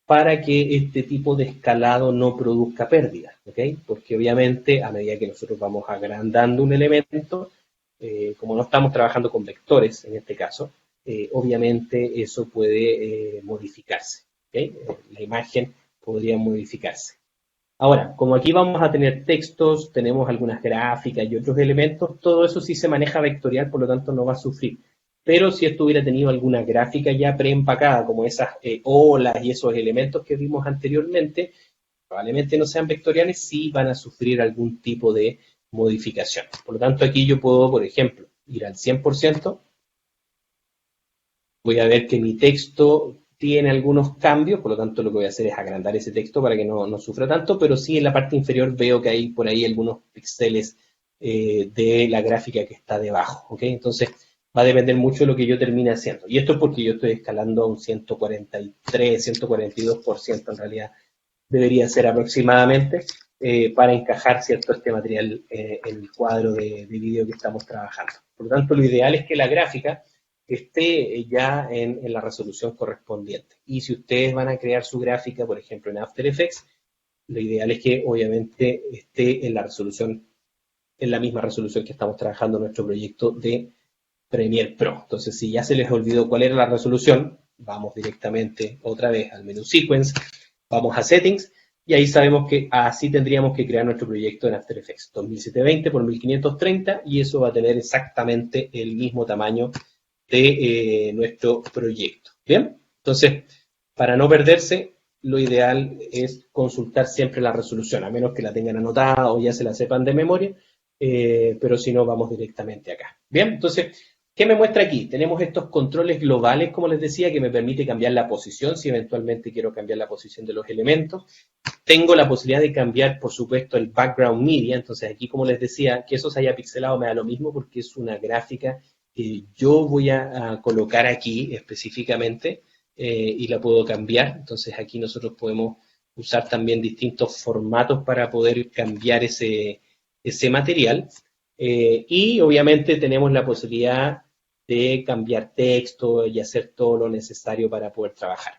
para que este tipo de escalado no produzca pérdidas, ¿ok? Porque obviamente a medida que nosotros vamos agrandando un elemento, como no estamos trabajando con vectores en este caso, obviamente eso puede modificarse, ¿ok? La imagen podría modificarse. Ahora, como aquí vamos a tener textos, tenemos algunas gráficas y otros elementos, todo eso sí se maneja vectorial, por lo tanto no va a sufrir. Pero si esto hubiera tenido alguna gráfica ya preempacada, como esas olas y esos elementos que vimos anteriormente, probablemente no sean vectoriales, sí van a sufrir algún tipo de modificación. Por lo tanto, aquí yo puedo, por ejemplo, ir al 100%, voy a ver que mi texto tiene algunos cambios, por lo tanto lo que voy a hacer es agrandar ese texto para que no sufra tanto, pero sí en la parte inferior veo que hay por ahí algunos píxeles de la gráfica que está debajo, ¿ok? Entonces va a depender mucho de lo que yo termine haciendo. Y esto es porque yo estoy escalando a un 143, 142% en realidad debería ser aproximadamente para encajar cierto este material en el cuadro de vídeo que estamos trabajando. Por lo tanto, lo ideal es que la gráfica esté ya en la resolución correspondiente. Y si ustedes van a crear su gráfica, por ejemplo, en After Effects, lo ideal es que obviamente esté en la resolución, en la misma resolución que estamos trabajando en nuestro proyecto de Premiere Pro. Entonces, si ya se les olvidó cuál era la resolución, vamos directamente otra vez al menú Sequence, vamos a Settings, y ahí sabemos que así tendríamos que crear nuestro proyecto en After Effects, 2720 por 1530, y eso va a tener exactamente el mismo tamaño de nuestro proyecto. ¿Bien? Entonces, para no perderse, lo ideal es consultar siempre la resolución, a menos que la tengan anotada o ya se la sepan de memoria, pero si no, vamos directamente acá. Bien, entonces, ¿qué me muestra aquí? Tenemos estos controles globales, como les decía, que me permite cambiar la posición, si eventualmente quiero cambiar la posición de los elementos. Tengo la posibilidad de cambiar, por supuesto, el background media, entonces aquí, como les decía, que eso se haya pixelado me da lo mismo porque es una gráfica que yo voy a colocar aquí específicamente y la puedo cambiar. Entonces aquí nosotros podemos usar también distintos formatos para poder cambiar ese material. Y obviamente tenemos la posibilidad de cambiar texto y hacer todo lo necesario para poder trabajar.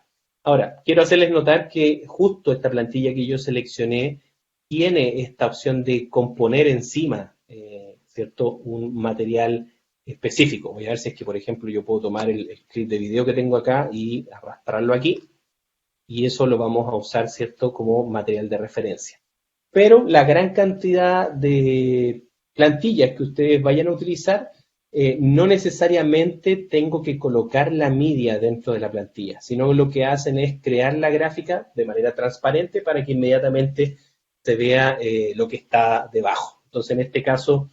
Ahora, quiero hacerles notar que justo esta plantilla que yo seleccioné tiene esta opción de componer encima, ¿cierto? Un material específico. Voy a ver si es que, por ejemplo, yo puedo tomar el clip de video que tengo acá y arrastrarlo aquí, y eso lo vamos a usar, ¿cierto?, como material de referencia. Pero la gran cantidad de plantillas que ustedes vayan a utilizar, no necesariamente tengo que colocar la media dentro de la plantilla, sino lo que hacen es crear la gráfica de manera transparente para que inmediatamente se vea lo que está debajo. Entonces, en este caso,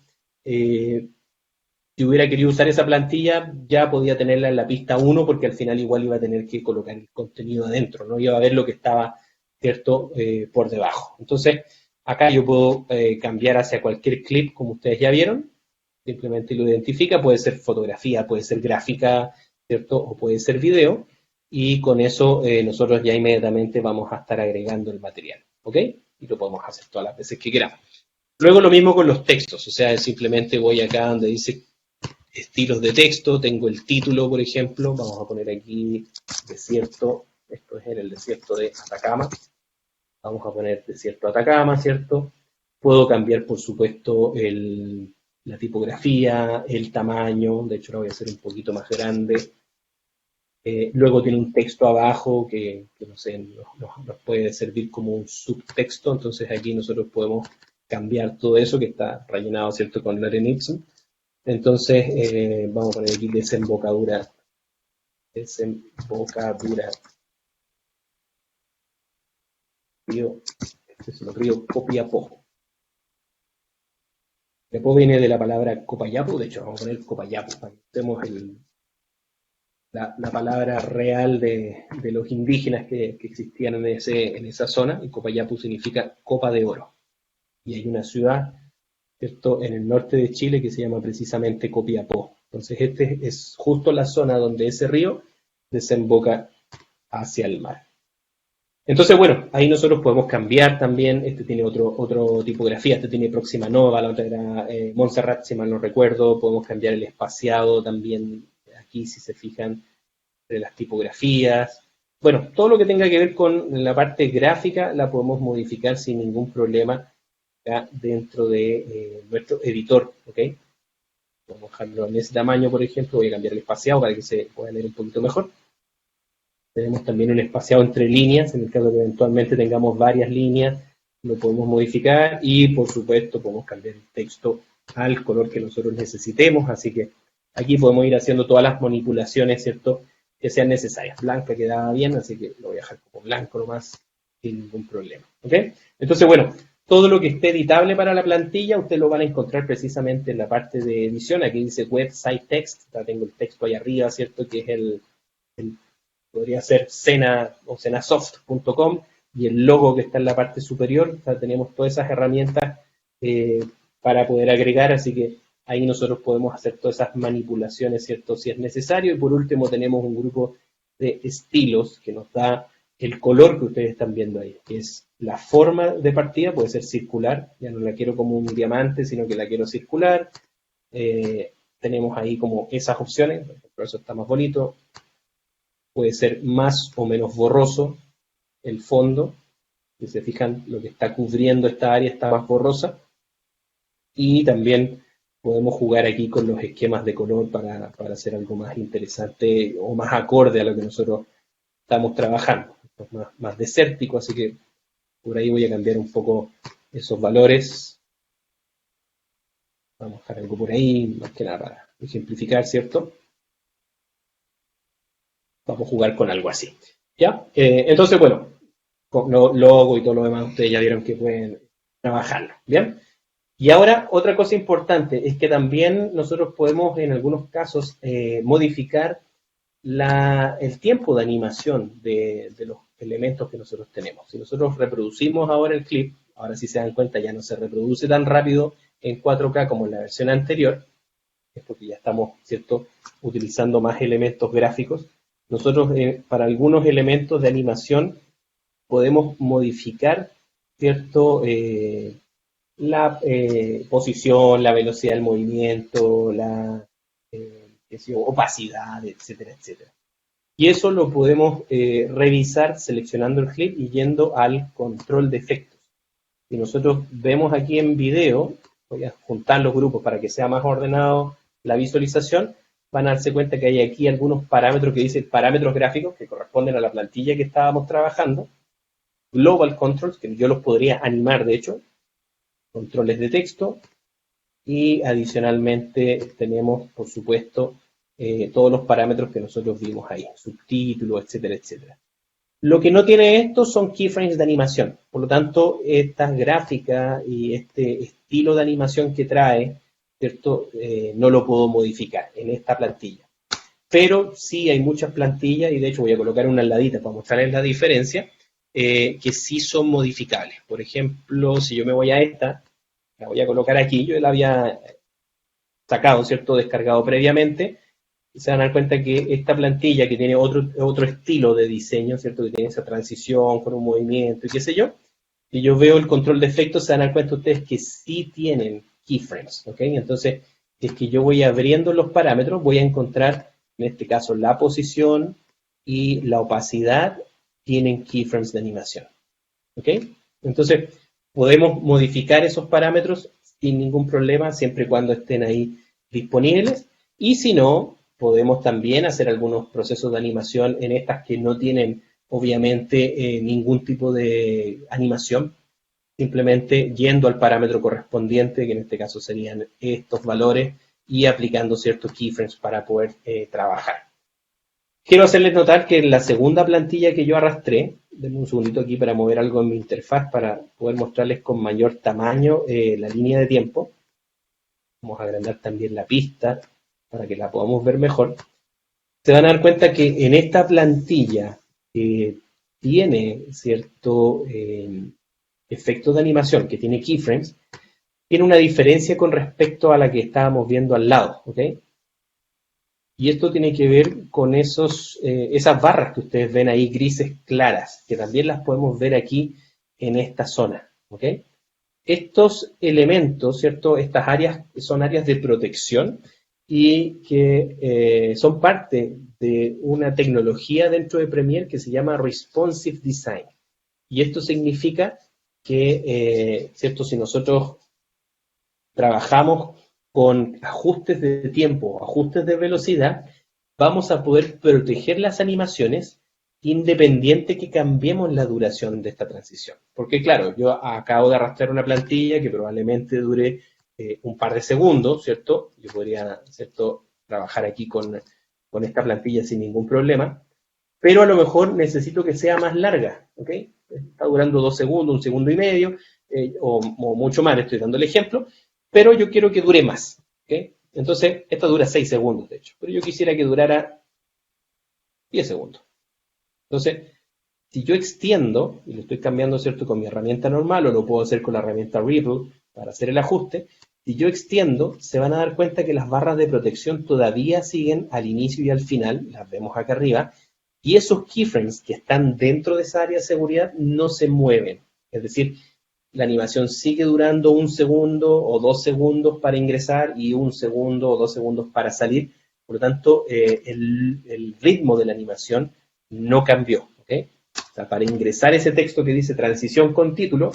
si hubiera querido usar esa plantilla, ya podía tenerla en la pista 1, porque al final igual iba a tener que colocar el contenido adentro, no iba a ver lo que estaba, ¿cierto?, por debajo. Entonces, acá yo puedo cambiar hacia cualquier clip, como ustedes ya vieron, simplemente lo identifica, puede ser fotografía, puede ser gráfica, ¿cierto?, o puede ser video, y con eso nosotros ya inmediatamente vamos a estar agregando el material, ¿ok? Y lo podemos hacer todas las veces que queramos. Luego lo mismo con los textos, o sea, simplemente voy acá donde dice estilos de texto, tengo el título, por ejemplo, vamos a poner aquí desierto, esto es en el desierto de Atacama, vamos a poner desierto Atacama, ¿cierto? Puedo cambiar, por supuesto, la tipografía, el tamaño, de hecho lo voy a hacer un poquito más grande. Luego tiene un texto abajo que no sé, nos puede servir como un subtexto, entonces aquí nosotros podemos cambiar todo eso que está rellenado, ¿cierto?, con Lorem Ipsum. Entonces, vamos a poner aquí desembocadura. Río, este es el río Copiapó. Copiapó viene de la palabra Copayapo, de hecho vamos a poner Copayapo, para que usemos la palabra real de los indígenas que existían en esa zona, y Copayapo significa copa de oro. Y hay una ciudad, ¿cierto?, en el norte de Chile que se llama precisamente Copiapó. Entonces, este es justo la zona donde ese río desemboca hacia el mar. Entonces, bueno, ahí nosotros podemos cambiar también. Este tiene otro tipografía, este tiene Próxima Nova, la otra era Montserrat, si mal no recuerdo. Podemos cambiar el espaciado también aquí, si se fijan, de las tipografías. Bueno, todo lo que tenga que ver con la parte gráfica la podemos modificar sin ningún problema acá dentro de nuestro editor, ¿ok? Vamos a dejarlo en ese tamaño, por ejemplo. Voy a cambiar el espaciado para que se pueda leer un poquito mejor. Tenemos también un espaciado entre líneas, en el caso de que eventualmente tengamos varias líneas, lo podemos modificar y, por supuesto, podemos cambiar el texto al color que nosotros necesitemos. Así que aquí podemos ir haciendo todas las manipulaciones, ¿cierto?, que sean necesarias. Blanca quedaba bien, así que lo voy a dejar como blanco nomás, sin ningún problema. ¿Ok? Entonces, bueno, todo lo que esté editable para la plantilla, usted lo van a encontrar precisamente en la parte de edición. Aquí dice Website Text, ya tengo el texto ahí arriba, ¿cierto?, que es podría ser Sena o senasoft.com, y el logo que está en la parte superior. O sea, tenemos todas esas herramientas para poder agregar, así que ahí nosotros podemos hacer todas esas manipulaciones, ¿cierto? Si es necesario. Y por último tenemos un grupo de estilos que nos da el color que ustedes están viendo ahí, que es la forma de partida, puede ser circular, ya no la quiero como un diamante, sino que la quiero circular. Tenemos ahí como esas opciones, por eso está más bonito. Puede ser más o menos borroso el fondo, si se fijan, lo que está cubriendo esta área está más borrosa. Y también podemos jugar aquí con los esquemas de color para hacer algo más interesante o más acorde a lo que nosotros estamos trabajando. Esto es más desértico, así que por ahí voy a cambiar un poco esos valores. Vamos a dejar algo por ahí, más que nada para ejemplificar, ¿cierto? Vamos a jugar con algo así. ¿Ya? Entonces, bueno, con logo y todo lo demás, ustedes ya vieron que pueden trabajarlo. ¿Bien? Y ahora, otra cosa importante es que también nosotros podemos, en algunos casos, modificar el tiempo de animación de los elementos que nosotros tenemos. Si nosotros reproducimos ahora el clip, ahora si se dan cuenta ya no se reproduce tan rápido en 4K como en la versión anterior, es porque ya estamos, ¿cierto?, utilizando más elementos gráficos. Nosotros, para algunos elementos de animación, podemos modificar, ¿cierto?, la posición, la velocidad del movimiento, la opacidad, etcétera, etcétera. Y eso lo podemos revisar seleccionando el clip y yendo al control de efectos. Si nosotros vemos aquí en video, voy a juntar los grupos para que sea más ordenado la visualización, van a darse cuenta que hay aquí algunos parámetros que dicen parámetros gráficos que corresponden a la plantilla que estábamos trabajando, Global Controls, que yo los podría animar de hecho, controles de texto, y adicionalmente tenemos, por supuesto, todos los parámetros que nosotros vimos ahí, subtítulos, etcétera, etcétera. Lo que no tiene esto son keyframes de animación, por lo tanto, estas gráficas y este estilo de animación que trae, ¿cierto? No lo puedo modificar en esta plantilla. Pero sí hay muchas plantillas, y de hecho voy a colocar una al ladito para mostrarles la diferencia, que sí son modificables. Por ejemplo, si yo me voy a esta, la voy a colocar aquí, yo la había sacado, ¿cierto? Descargado previamente, y se van a dar cuenta que esta plantilla que tiene otro estilo de diseño, ¿cierto? Que tiene esa transición con un movimiento y qué sé yo, y yo veo el control de efectos, se van a dar cuenta ustedes que sí tienen keyframes, ¿ok? Entonces, es que yo voy abriendo los parámetros, voy a encontrar, en este caso, la posición y la opacidad tienen keyframes de animación, ¿ok? Entonces, podemos modificar esos parámetros sin ningún problema, siempre y cuando estén ahí disponibles, y si no, podemos también hacer algunos procesos de animación en estas que no tienen, obviamente, ningún tipo de animación, simplemente yendo al parámetro correspondiente, que en este caso serían estos valores, y aplicando ciertos keyframes para poder trabajar. Quiero hacerles notar que en la segunda plantilla que yo arrastré, denme un segundito aquí para mover algo en mi interfaz para poder mostrarles con mayor tamaño la línea de tiempo. Vamos a agrandar también la pista para que la podamos ver mejor. Se van a dar cuenta que en esta plantilla tiene cierto efecto de animación, que tiene keyframes, tiene una diferencia con respecto a la que estábamos viendo al lado, ¿ok? Y esto tiene que ver con esas barras que ustedes ven ahí grises claras, que también las podemos ver aquí en esta zona, ¿ok? Estos elementos, ¿cierto? Estas áreas son áreas de protección y que son parte de una tecnología dentro de Premiere que se llama Responsive Design. Y esto significa que, ¿cierto? Si nosotros trabajamos con ajustes de tiempo, ajustes de velocidad, vamos a poder proteger las animaciones independiente que cambiemos la duración de esta transición. Porque claro, yo acabo de arrastrar una plantilla que probablemente dure un par de segundos, ¿cierto? Yo podría, ¿cierto?, trabajar aquí con esta plantilla sin ningún problema, pero a lo mejor necesito que sea más larga, ¿ok? Está durando 2 segundos, 1,5 segundos, o mucho más, estoy dando el ejemplo, pero yo quiero que dure más, ¿ok? Entonces, esta dura 6 segundos, de hecho, pero yo quisiera que durara 10 segundos. Entonces, si yo extiendo, y lo estoy cambiando, ¿cierto?, con mi herramienta normal, o lo puedo hacer con la herramienta Ripple para hacer el ajuste, si yo extiendo, se van a dar cuenta que las barras de protección todavía siguen al inicio y al final, las vemos acá arriba, y esos keyframes que están dentro de esa área de seguridad no se mueven. Es decir, la animación sigue durando 1 segundo o 2 segundos para ingresar y 1 segundo o 2 segundos para salir. Por lo tanto, el ritmo de la animación no cambió. ¿Okay? O sea, para ingresar ese texto que dice transición con título,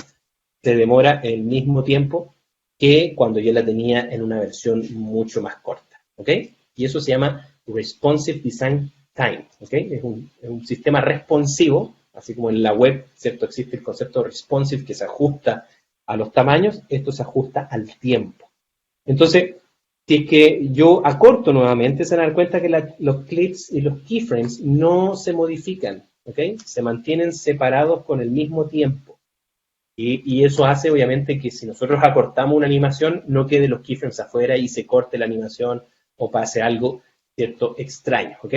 se demora el mismo tiempo que cuando yo la tenía en una versión mucho más corta. ¿Ok? Y eso se llama Responsive Design Time. ¿Ok? Es un sistema responsivo, así como en la web, ¿cierto? Existe el concepto responsive que se ajusta a los tamaños, esto se ajusta al tiempo. Entonces, si es que yo acorto nuevamente, se van a dar cuenta que los clips y los keyframes no se modifican, ¿ok? Se mantienen separados con el mismo tiempo. Y eso hace, obviamente, que si nosotros acortamos una animación, no quede los keyframes afuera y se corte la animación o pase algo, ¿cierto?, extraño, ¿ok?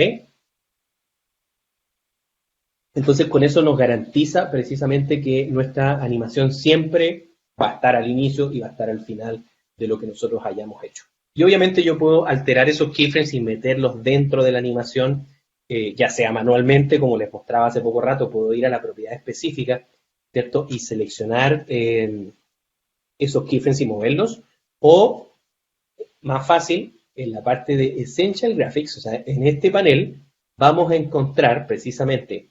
Entonces, con eso nos garantiza precisamente que nuestra animación siempre va a estar al inicio y va a estar al final de lo que nosotros hayamos hecho. Y obviamente yo puedo alterar esos keyframes y meterlos dentro de la animación, ya sea manualmente, como les mostraba hace poco rato, puedo ir a la propiedad específica, ¿cierto? Y seleccionar esos keyframes y moverlos, o más fácil, en la parte de Essential Graphics, o sea, en este panel, vamos a encontrar precisamente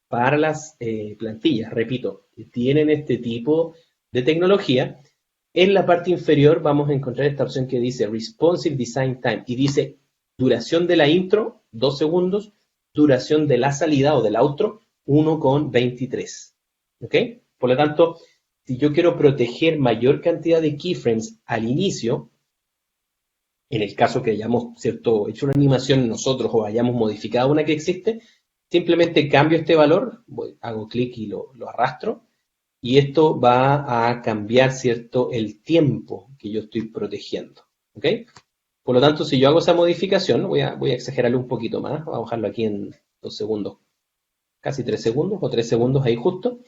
para las plantillas, repito, que tienen este tipo de tecnología. En la parte inferior vamos a encontrar esta opción que dice Responsive Design Time y dice duración de la intro, 2 segundos, duración de la salida o del outro, 1,23. ¿Ok? Por lo tanto, si yo quiero proteger mayor cantidad de keyframes al inicio, en el caso que hayamos, ¿cierto?, hecho una animación nosotros o hayamos modificado una que existe, simplemente cambio este valor, hago clic y lo arrastro, y esto va a cambiar, ¿cierto?, el tiempo que yo estoy protegiendo. ¿Ok? Por lo tanto, si yo hago esa modificación, voy a exagerarlo un poquito más, voy a bajarlo aquí en 2 segundos, casi 3 segundos o 3 segundos ahí justo,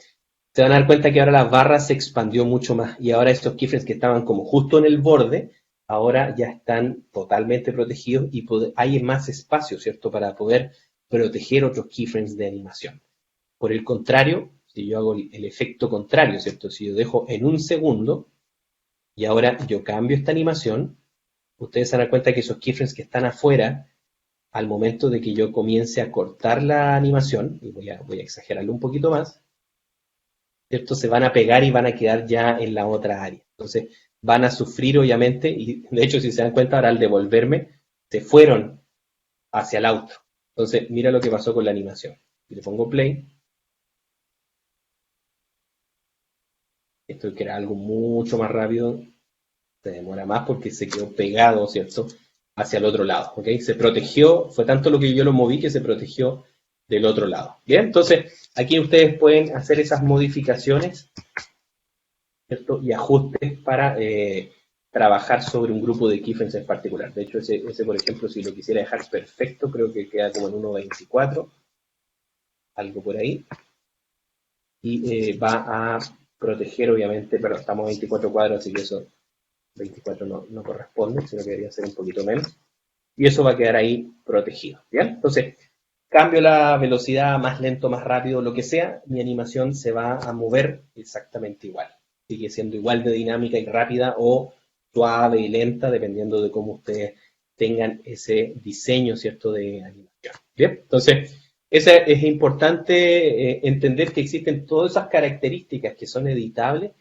se van a dar cuenta que ahora la barra se expandió mucho más y ahora estos keyframes que estaban como justo en el borde, ahora ya están totalmente protegidos y hay más espacio, ¿cierto?, para poder proteger otros keyframes de animación. Por el contrario, si yo hago el efecto contrario, ¿cierto?, si yo dejo en 1 segundo y ahora yo cambio esta animación, ustedes se van a dar cuenta que esos keyframes que están afuera, al momento de que yo comience a cortar la animación, y voy a exagerarlo un poquito más, ¿cierto?, se van a pegar y van a quedar ya en la otra área. Entonces, van a sufrir, obviamente, y de hecho, si se dan cuenta, ahora al devolverme, se fueron hacia el outro. Entonces, mira lo que pasó con la animación. Si le pongo play, esto que era algo mucho más rápido, se demora más porque se quedó pegado, ¿cierto?, hacia el otro lado, ¿ok? Se protegió, fue tanto lo que yo lo moví que se protegió del otro lado. Bien, entonces, aquí ustedes pueden hacer esas modificaciones, ¿cierto?, y ajustes para trabajar sobre un grupo de keyframes en particular. De hecho, ese, por ejemplo, si lo quisiera dejar perfecto, creo que queda como en 1.24, algo por ahí, y va a proteger, obviamente, pero estamos a 24 cuadros, así que eso 24 no corresponde, sino que debería ser un poquito menos, y eso va a quedar ahí protegido. ¿Bien? Entonces, cambio la velocidad, más lento, más rápido, lo que sea, mi animación se va a mover exactamente igual. Sigue siendo igual de dinámica y rápida o suave y lenta, dependiendo de cómo ustedes tengan ese diseño, ¿cierto?, de animación. Bien, entonces, es importante entender que existen todas esas características que son editables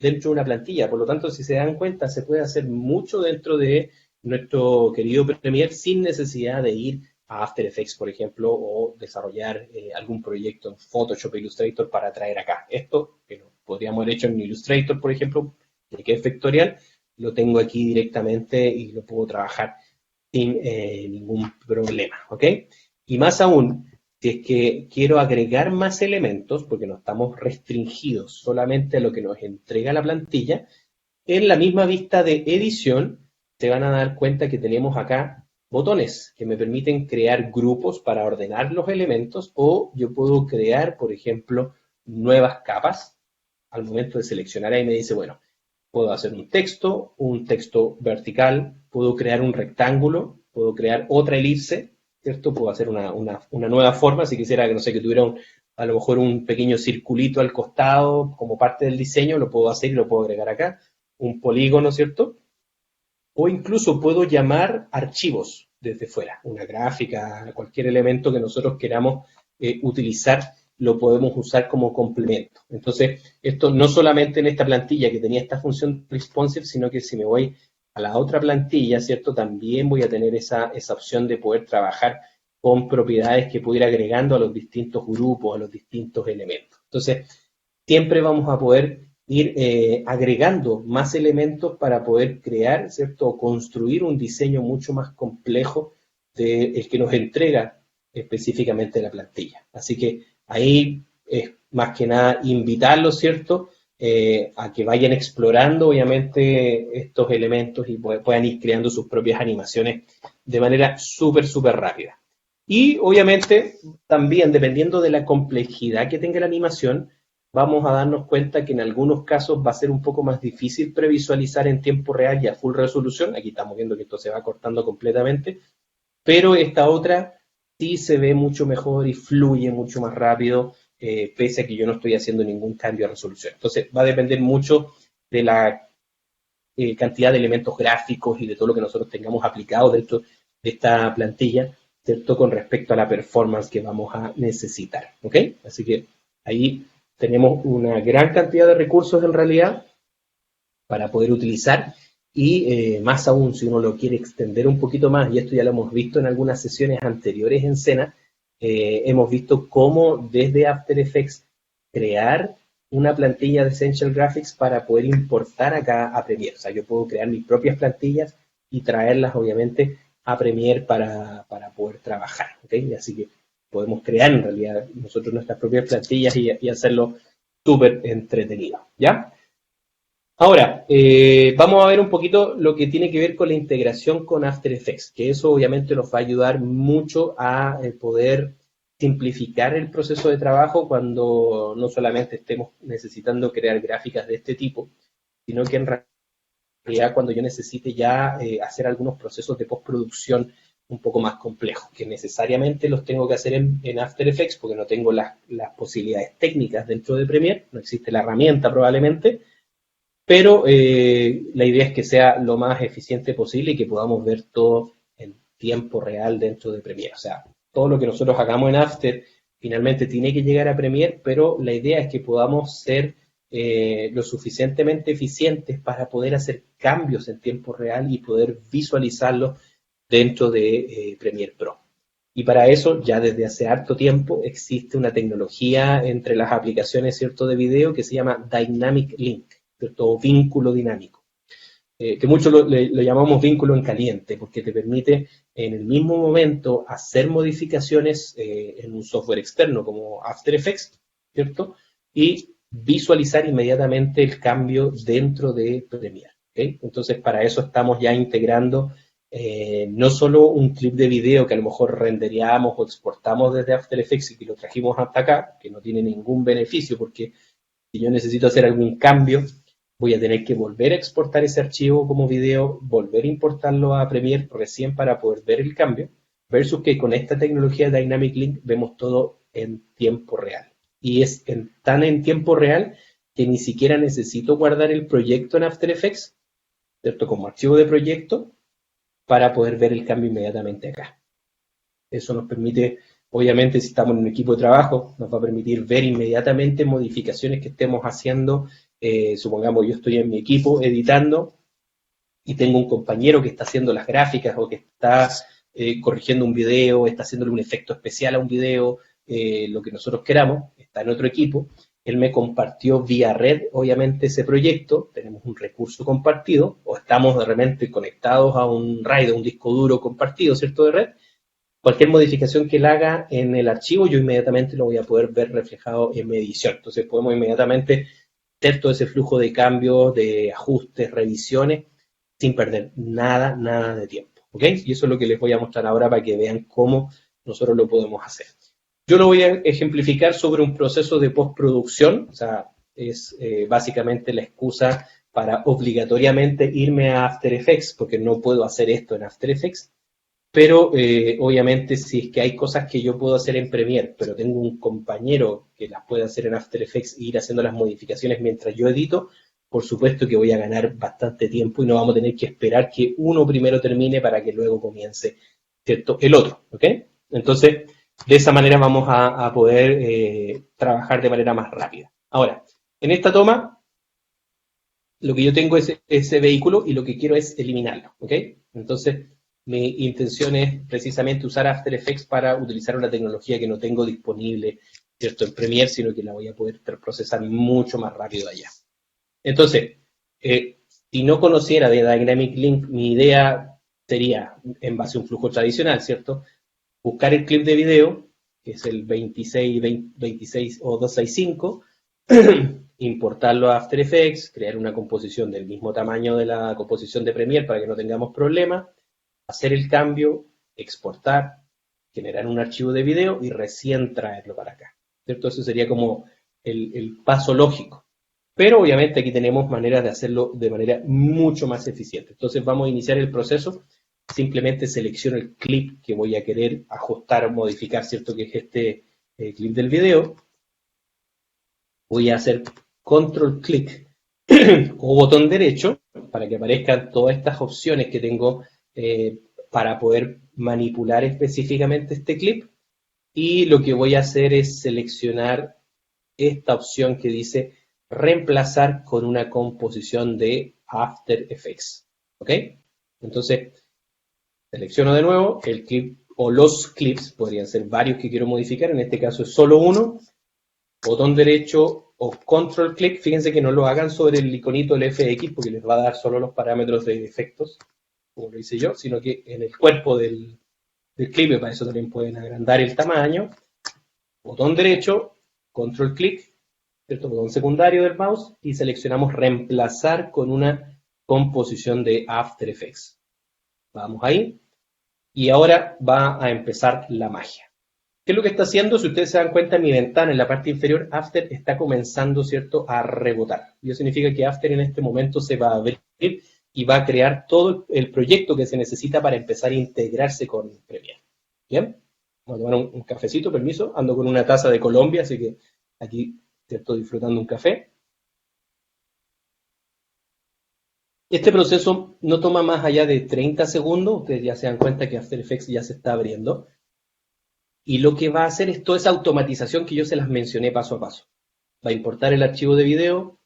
dentro de una plantilla. Por lo tanto, si se dan cuenta, se puede hacer mucho dentro de nuestro querido Premiere sin necesidad de ir a After Effects, por ejemplo, o desarrollar algún proyecto en Photoshop o Illustrator para traer acá. Esto, que lo podríamos haber hecho en Illustrator, por ejemplo, que es vectorial, lo tengo aquí directamente y lo puedo trabajar sin ningún problema, ¿ok? Y más aún, si es que quiero agregar más elementos, porque no estamos restringidos solamente a lo que nos entrega la plantilla, en la misma vista de edición se van a dar cuenta que tenemos acá botones que me permiten crear grupos para ordenar los elementos, o yo puedo crear, por ejemplo, nuevas capas. Al momento de seleccionar ahí me dice, bueno, puedo hacer un texto vertical, puedo crear un rectángulo, puedo crear otra elipse, ¿cierto? Puedo hacer una nueva forma, si quisiera que, no sé, que tuviera a lo mejor un pequeño circulito al costado como parte del diseño, lo puedo hacer y lo puedo agregar acá, un polígono, ¿cierto? O incluso puedo llamar archivos desde fuera, una gráfica, cualquier elemento que nosotros queramos utilizar, lo podemos usar como complemento. Entonces, esto no solamente en esta plantilla que tenía esta función responsive, sino que si me voy a la otra plantilla, ¿cierto? También voy a tener esa opción de poder trabajar con propiedades que puedo ir agregando a los distintos grupos, a los distintos elementos. Entonces, siempre vamos a poder ir agregando más elementos para poder crear, ¿cierto? O construir un diseño mucho más complejo del que nos entrega específicamente la plantilla. Así que ahí es más que nada invitarlos, ¿cierto? A que vayan explorando, obviamente, estos elementos y puedan ir creando sus propias animaciones de manera súper, súper rápida. Y obviamente también, dependiendo de la complejidad que tenga la animación, vamos a darnos cuenta que en algunos casos va a ser un poco más difícil previsualizar en tiempo real y a full resolución. Aquí estamos viendo que esto se va cortando completamente, pero esta otra sí se ve mucho mejor y fluye mucho más rápido, pese a que yo no estoy haciendo ningún cambio de resolución. Entonces va a depender mucho de la cantidad de elementos gráficos y de todo lo que nosotros tengamos aplicado dentro de esta plantilla, ¿cierto? Con respecto a la performance que vamos a necesitar, ¿ok? Así que ahí tenemos una gran cantidad de recursos en realidad para poder utilizar y más aún si uno lo quiere extender un poquito más, y esto ya lo hemos visto en algunas sesiones anteriores en Sena, hemos visto cómo desde After Effects crear una plantilla de Essential Graphics para poder importar acá a Premiere. O sea, yo puedo crear mis propias plantillas y traerlas obviamente a Premiere para poder trabajar, ¿ok? Así que podemos crear en realidad nosotros nuestras propias plantillas y hacerlo súper entretenido, ¿ya? Ahora, vamos a ver un poquito lo que tiene que ver con la integración con After Effects, que eso obviamente nos va a ayudar mucho a poder simplificar el proceso de trabajo cuando no solamente estemos necesitando crear gráficas de este tipo, sino que en realidad cuando yo necesite ya hacer algunos procesos de postproducción un poco más complejos, que necesariamente los tengo que hacer en After Effects porque no tengo las posibilidades técnicas dentro de Premiere, no existe la herramienta probablemente, pero la idea es que sea lo más eficiente posible y que podamos ver todo en tiempo real dentro de Premiere. O sea, todo lo que nosotros hagamos en After finalmente tiene que llegar a Premiere, pero la idea es que podamos ser lo suficientemente eficientes para poder hacer cambios en tiempo real y poder visualizarlos dentro de Premiere Pro. Y para eso, ya desde hace harto tiempo, existe una tecnología entre las aplicaciones, ¿cierto?, de video que se llama Dynamic Link, ¿cierto?, o vínculo dinámico, que muchos lo llamamos vínculo en caliente, porque te permite en el mismo momento hacer modificaciones en un software externo como After Effects, ¿cierto?, y visualizar inmediatamente el cambio dentro de Premiere, ¿okay? Entonces, para eso estamos ya integrando no solo un clip de video que a lo mejor renderíamos o exportamos desde After Effects y que lo trajimos hasta acá, que no tiene ningún beneficio porque si yo necesito hacer algún cambio, voy a tener que volver a exportar ese archivo como video, volver a importarlo a Premiere recién para poder ver el cambio, versus que con esta tecnología de Dynamic Link vemos todo en tiempo real. Y es tan en tiempo real que ni siquiera necesito guardar el proyecto en After Effects, ¿cierto?, como archivo de proyecto, para poder ver el cambio inmediatamente acá. Eso nos permite, obviamente, si estamos en un equipo de trabajo, nos va a permitir ver inmediatamente modificaciones que estemos haciendo. Supongamos yo estoy en mi equipo editando y tengo un compañero que está haciendo las gráficas o que está corrigiendo un video, está haciéndole un efecto especial a un video, lo que nosotros queramos, está en otro equipo. Él me compartió vía red, obviamente, ese proyecto, tenemos un recurso compartido, o estamos de repente conectados a un RAID, a un disco duro compartido, ¿cierto?, de red. Cualquier modificación que él haga en el archivo, yo inmediatamente lo voy a poder ver reflejado en mi edición. Entonces podemos inmediatamente hacer todo ese flujo de cambios, de ajustes, revisiones, sin perder nada de tiempo. ¿ok? Y eso es lo que les voy a mostrar ahora para que vean cómo nosotros lo podemos hacer. Yo lo voy a ejemplificar sobre un proceso de postproducción, o sea, es básicamente la excusa para obligatoriamente irme a After Effects, porque no puedo hacer esto en After Effects, pero obviamente si es que hay cosas que yo puedo hacer en Premiere, pero tengo un compañero que las puede hacer en After Effects e ir haciendo las modificaciones mientras yo edito, por supuesto que voy a ganar bastante tiempo y no vamos a tener que esperar que uno primero termine para que luego comience, ¿cierto?, el otro, ¿ok? Entonces, de esa manera vamos a poder trabajar de manera más rápida. Ahora, en esta toma, lo que yo tengo es ese vehículo y lo que quiero es eliminarlo, ¿ok? Entonces, mi intención es precisamente usar After Effects para utilizar una tecnología que no tengo disponible, ¿cierto?, en Premiere, sino que la voy a poder procesar mucho más rápido allá. Entonces, si no conociera de Dynamic Link, mi idea sería, en base a un flujo tradicional, ¿cierto?, buscar el clip de video, que es el 26 o 265, importarlo a After Effects, crear una composición del mismo tamaño de la composición de Premiere para que no tengamos problemas, hacer el cambio, exportar, generar un archivo de video y recién traerlo para acá, ¿cierto? Eso sería como el paso lógico. Pero obviamente aquí tenemos maneras de hacerlo de manera mucho más eficiente. Entonces vamos a iniciar el proceso. Simplemente selecciono el clip que voy a querer ajustar o modificar, ¿cierto?, que es este clip del video. Voy a hacer control clic o botón derecho para que aparezcan todas estas opciones que tengo para poder manipular específicamente este clip. Y lo que voy a hacer es seleccionar esta opción que dice reemplazar con una composición de After Effects. ¿Ok? Entonces, selecciono de nuevo el clip o los clips, podrían ser varios que quiero modificar, en este caso es solo uno, botón derecho o control click, fíjense que no lo hagan sobre el iconito del FX porque les va a dar solo los parámetros de efectos, como lo hice yo, sino que en el cuerpo del clip, para eso también pueden agrandar el tamaño, botón derecho, control click, ¿cierto?, botón secundario del mouse y seleccionamos reemplazar con una composición de After Effects. Vamos ahí. Y ahora va a empezar la magia. ¿Qué es lo que está haciendo? Si ustedes se dan cuenta, mi ventana en la parte inferior, After, está comenzando, ¿cierto?, a rebotar. Y eso significa que After en este momento se va a abrir y va a crear todo el proyecto que se necesita para empezar a integrarse con Premiere. ¿Bien? Vamos a tomar un cafecito, permiso. Ando con una taza de Colombia, así que aquí estoy disfrutando un café. Este proceso no toma más allá de 30 segundos. Ustedes ya se dan cuenta que After Effects ya se está abriendo. Y lo que va a hacer es toda esa automatización que yo se las mencioné paso a paso. Va a importar el archivo de video,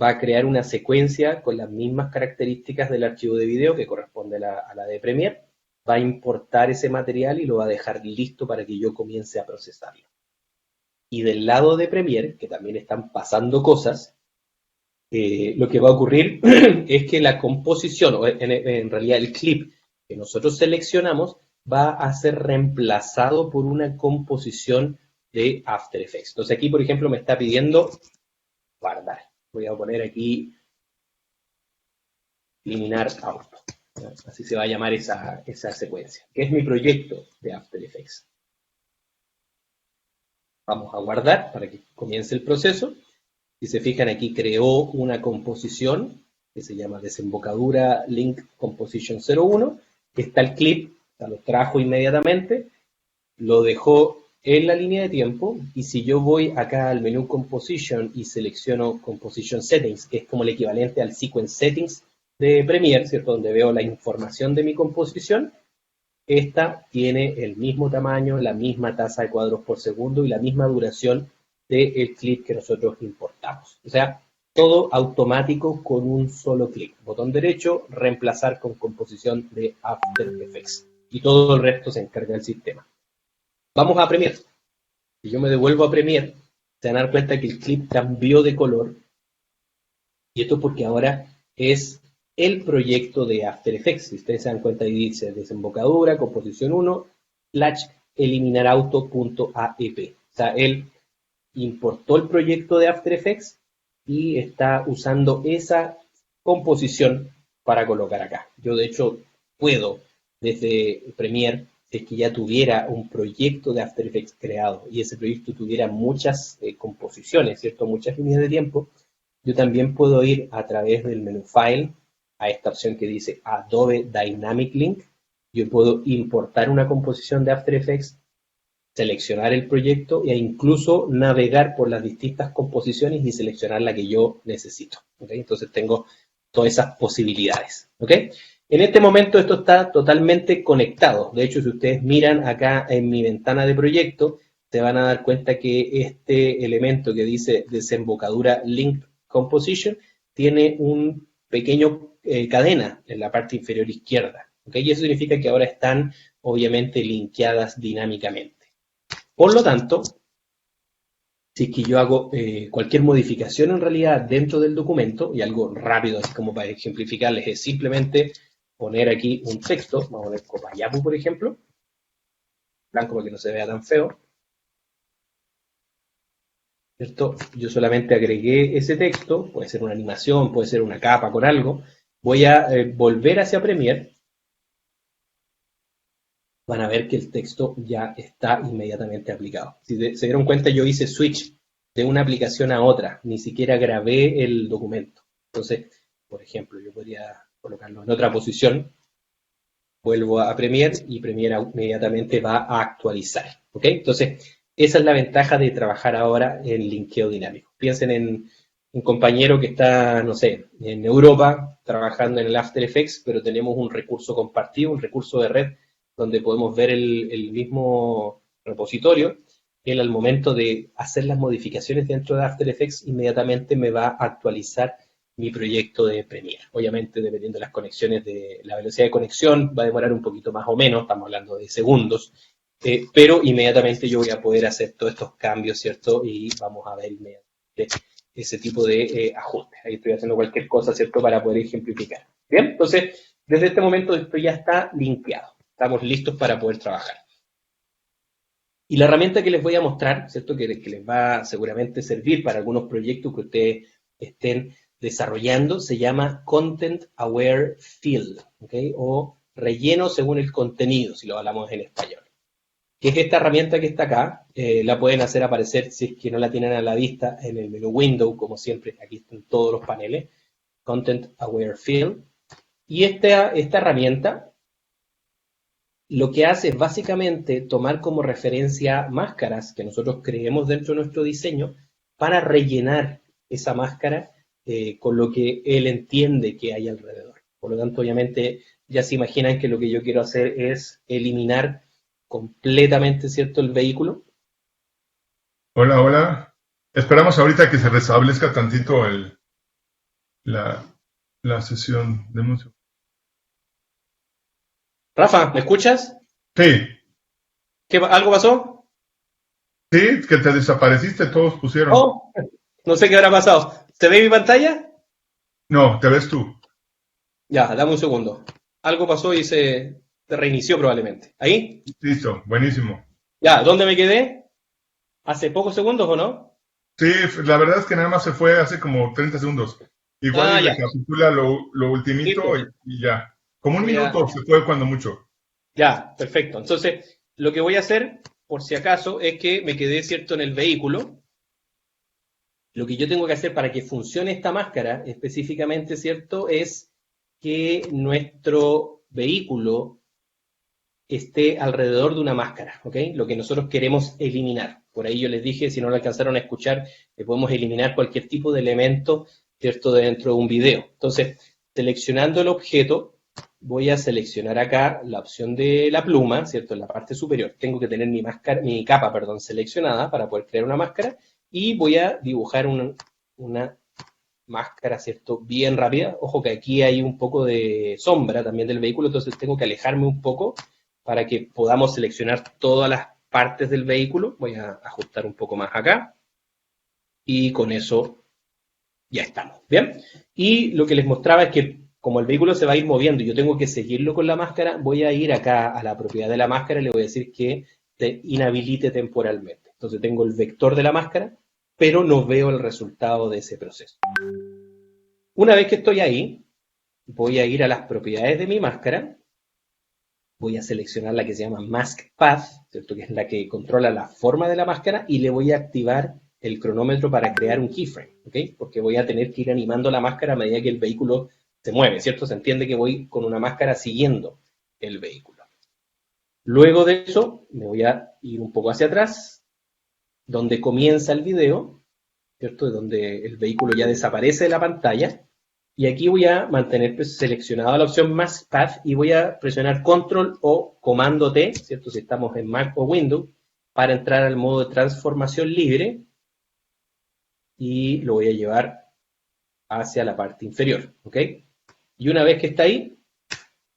va a crear una secuencia con las mismas características del archivo de video que corresponde a la de Premiere, va a importar ese material y lo va a dejar listo para que yo comience a procesarlo. Y del lado de Premiere, que también están pasando cosas, lo que va a ocurrir es que la composición, o en realidad el clip que nosotros seleccionamos, va a ser reemplazado por una composición de After Effects. Entonces aquí, por ejemplo, me está pidiendo guardar. Voy a poner aquí eliminar auto. Así se va a llamar esa secuencia, que es mi proyecto de After Effects. Vamos a guardar para que comience el proceso. Si se fijan, aquí creó una composición que se llama Desembocadura Link Composition 01, que está el clip, lo trajo inmediatamente, lo dejó en la línea de tiempo, y si yo voy acá al menú Composition y selecciono Composition Settings, que es como el equivalente al Sequence Settings de Premiere, ¿cierto?, donde veo la información de mi composición, esta tiene el mismo tamaño, la misma tasa de cuadros por segundo y la misma duración del clip que nosotros importamos. O sea, todo automático con un solo clic. Botón derecho, reemplazar con composición de After Effects. Y todo el resto se encarga del sistema. Vamos a Premiere. Si yo me devuelvo a Premiere, se van a dar cuenta que el clip cambió de color. Y esto porque ahora es el proyecto de After Effects. Si ustedes se dan cuenta, ahí dice desembocadura, composición 1, / eliminar auto.aep. O sea, él importó el proyecto de After Effects y está usando esa composición para colocar acá. Yo, de hecho, puedo desde Premiere, si es que ya tuviera un proyecto de After Effects creado y ese proyecto tuviera muchas composiciones, ¿cierto? Muchas líneas de tiempo, yo también puedo ir a través del menú File a esta opción que dice Adobe Dynamic Link. Yo puedo importar una composición de After Effects, seleccionar el proyecto e incluso navegar por las distintas composiciones y seleccionar la que yo necesito. ¿Okay? Entonces tengo todas esas posibilidades. ¿Okay? En este momento esto está totalmente conectado. De hecho, si ustedes miran acá en mi ventana de proyecto, se van a dar cuenta que este elemento que dice desembocadura Link Composition tiene un pequeño cadena en la parte inferior izquierda. ¿Okay? Y eso significa que ahora están obviamente linkeadas dinámicamente. Por lo tanto, si es que yo hago cualquier modificación en realidad dentro del documento, y algo rápido, así como para ejemplificarles, es simplemente poner aquí un texto, vamos a poner Copayapu, por ejemplo, blanco para que no se vea tan feo, ¿cierto? Yo solamente agregué ese texto, puede ser una animación, puede ser una capa con algo, voy a volver hacia Premiere, van a ver que el texto ya está inmediatamente aplicado. Si se dieron cuenta, yo hice switch de una aplicación a otra, ni siquiera grabé el documento. Entonces, por ejemplo, yo podría colocarlo en otra posición, vuelvo a Premiere y Premiere inmediatamente va a actualizar. ¿Ok? Entonces, esa es la ventaja de trabajar ahora en linkeo dinámico. Piensen en un compañero que está, no sé, en Europa trabajando en el After Effects, pero tenemos un recurso compartido, un recurso de red donde podemos ver el mismo repositorio. Él al momento de hacer las modificaciones dentro de After Effects inmediatamente me va a actualizar mi proyecto de Premiere. Obviamente, dependiendo de las conexiones, de la velocidad de conexión, va a demorar un poquito más o menos, estamos hablando de segundos, pero inmediatamente yo voy a poder hacer todos estos cambios, ¿cierto? Y vamos a ver inmediatamente ese tipo de ajustes. Ahí estoy haciendo cualquier cosa, ¿cierto? Para poder ejemplificar. Bien, entonces, desde este momento esto ya está limpiado. Estamos listos para poder trabajar. Y la herramienta que les voy a mostrar, ¿cierto? Que les va a seguramente servir para algunos proyectos que ustedes estén desarrollando, se llama Content Aware Fill, ¿ok? O relleno según el contenido, si lo hablamos en español. Que es esta herramienta que está acá, la pueden hacer aparecer si es que no la tienen a la vista en el menú Window, como siempre, aquí están todos los paneles, Content Aware Fill. Y esta herramienta lo que hace es básicamente tomar como referencia máscaras que nosotros creemos dentro de nuestro diseño para rellenar esa máscara con lo que él entiende que hay alrededor. Por lo tanto, obviamente, ya se imaginan que lo que yo quiero hacer es eliminar completamente, ¿cierto?, el vehículo. Hola, hola. Esperamos ahorita que se restablezca tantito la, la sesión de música. Rafa, ¿me escuchas? Sí, ¿Algo pasó? sí, que te desapareciste, todos pusieron. Oh, no sé qué habrá pasado. ¿Se ve mi pantalla? No, te ves tú. Ya, dame un segundo. Algo pasó y se reinició probablemente. ¿Ahí? Listo, buenísimo. Ya, ¿dónde me quedé? ¿Hace pocos segundos o no? Sí, la verdad es que nada más se fue hace como 30 segundos. Igual y Ah, ya. recapitula lo Sí, ultimito pues, y ya. Como un voy a... minuto se fue cuando mucho. Ya, perfecto. Entonces, lo que voy a hacer, por si acaso, es que me quedé, ¿cierto?, en el vehículo. Lo que yo tengo que hacer para que funcione esta máscara específicamente, ¿cierto?, es que nuestro vehículo esté alrededor de una máscara, ¿ok? Lo que nosotros queremos eliminar. Por ahí yo les dije, si no lo alcanzaron a escuchar, que podemos eliminar cualquier tipo de elemento, ¿cierto?, dentro de un video. Entonces, seleccionando el objeto, voy a seleccionar acá la opción de la pluma, ¿cierto?, en la parte superior. Tengo que tener mi capa, perdón, seleccionada para poder crear una máscara y voy a dibujar una máscara, ¿cierto?, bien rápida. Ojo que aquí hay un poco de sombra también del vehículo, entonces tengo que alejarme un poco para que podamos seleccionar todas las partes del vehículo. Voy a ajustar un poco más acá y con eso ya estamos, ¿bien? Y lo que les mostraba es que como el vehículo se va a ir moviendo y yo tengo que seguirlo con la máscara, voy a ir acá a la propiedad de la máscara y le voy a decir que te inhabilite temporalmente. Entonces tengo el vector de la máscara, pero no veo el resultado de ese proceso. Una vez que estoy ahí, voy a ir a las propiedades de mi máscara voy a seleccionar la que se llama Mask Path, ¿cierto? Que es la que controla la forma de la máscara, y le voy a activar el cronómetro para crear un keyframe, ¿ok? Porque voy a tener que ir animando la máscara a medida que el vehículo se mueve, ¿cierto? Se entiende que voy con una máscara siguiendo el vehículo. Luego de eso, me voy a ir un poco hacia atrás, donde comienza el video, ¿cierto? Donde el vehículo ya desaparece de la pantalla. Y aquí voy a mantener seleccionada la opción Mask Path y voy a presionar Control o Comando T, ¿cierto? Si estamos en Mac o Windows, para entrar al modo de transformación libre y lo voy a llevar hacia la parte inferior, ¿ok? Y una vez que está ahí,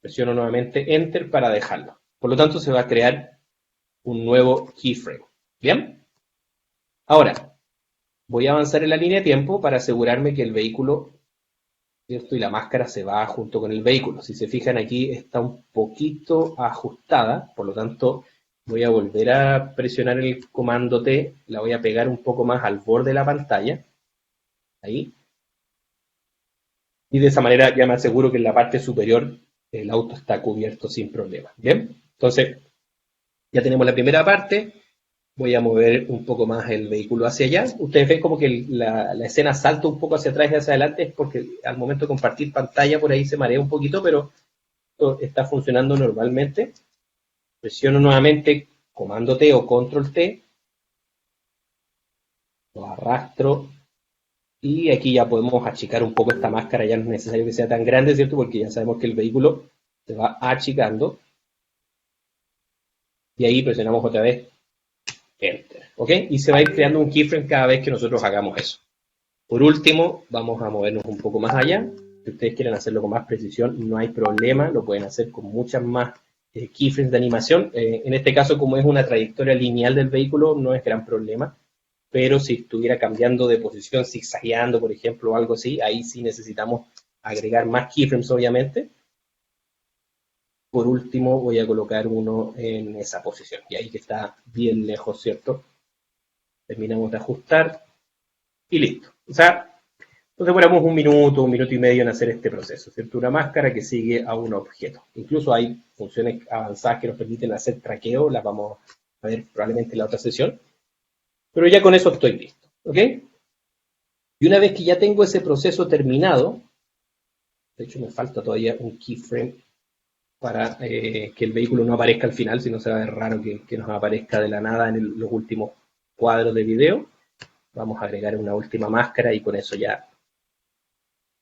presiono nuevamente Enter para dejarlo. Por lo tanto, se va a crear un nuevo keyframe. ¿Bien? Ahora, voy a avanzar en la línea de tiempo para asegurarme que el vehículo, ¿cierto? Y la máscara se va junto con el vehículo. Si se fijan aquí está un poquito ajustada, por lo tanto voy a volver a presionar el comando T, la voy a pegar un poco más al borde de la pantalla, ahí, y de esa manera ya me aseguro que en la parte superior el auto está cubierto sin problema. Bien, entonces ya tenemos la primera parte. Voy a mover un poco más el vehículo hacia allá. Ustedes ven como que la escena salta un poco hacia atrás y hacia adelante, es porque al momento de compartir pantalla por ahí se marea un poquito, pero está funcionando normalmente. Presiono nuevamente comando T o control T, lo arrastro y aquí ya podemos achicar un poco esta máscara, ya no es necesario que sea tan grande, ¿cierto? Porque ya sabemos que el vehículo se va achicando y ahí presionamos otra vez Enter, ¿ok? Y se va a ir creando un keyframe cada vez que nosotros hagamos eso. Por último, vamos a movernos un poco más allá. Si ustedes quieren hacerlo con más precisión, no hay problema, lo pueden hacer con muchas más keyframes de animación. En este caso, como es una trayectoria lineal del vehículo, no es gran problema, pero si estuviera cambiando de posición, zigzagueando, por ejemplo, o algo así, ahí sí necesitamos agregar más keyframes, obviamente. Por último, voy a colocar uno en esa posición, y ahí que está bien lejos, ¿cierto? Terminamos de ajustar y listo. O sea, nos demoramos un minuto y medio en hacer este proceso, ¿cierto? Una máscara que sigue a un objeto. Incluso hay funciones avanzadas que nos permiten hacer traqueo, las vamos a ver probablemente en la otra sesión. Pero ya con eso estoy listo, ¿ok? Y una vez que ya tengo ese proceso terminado, de hecho me falta todavía un keyframe para que el vehículo no aparezca al final, si no se va a ver raro que nos aparezca de la nada en los últimos cuadros de video. Vamos a agregar una última máscara y con eso ya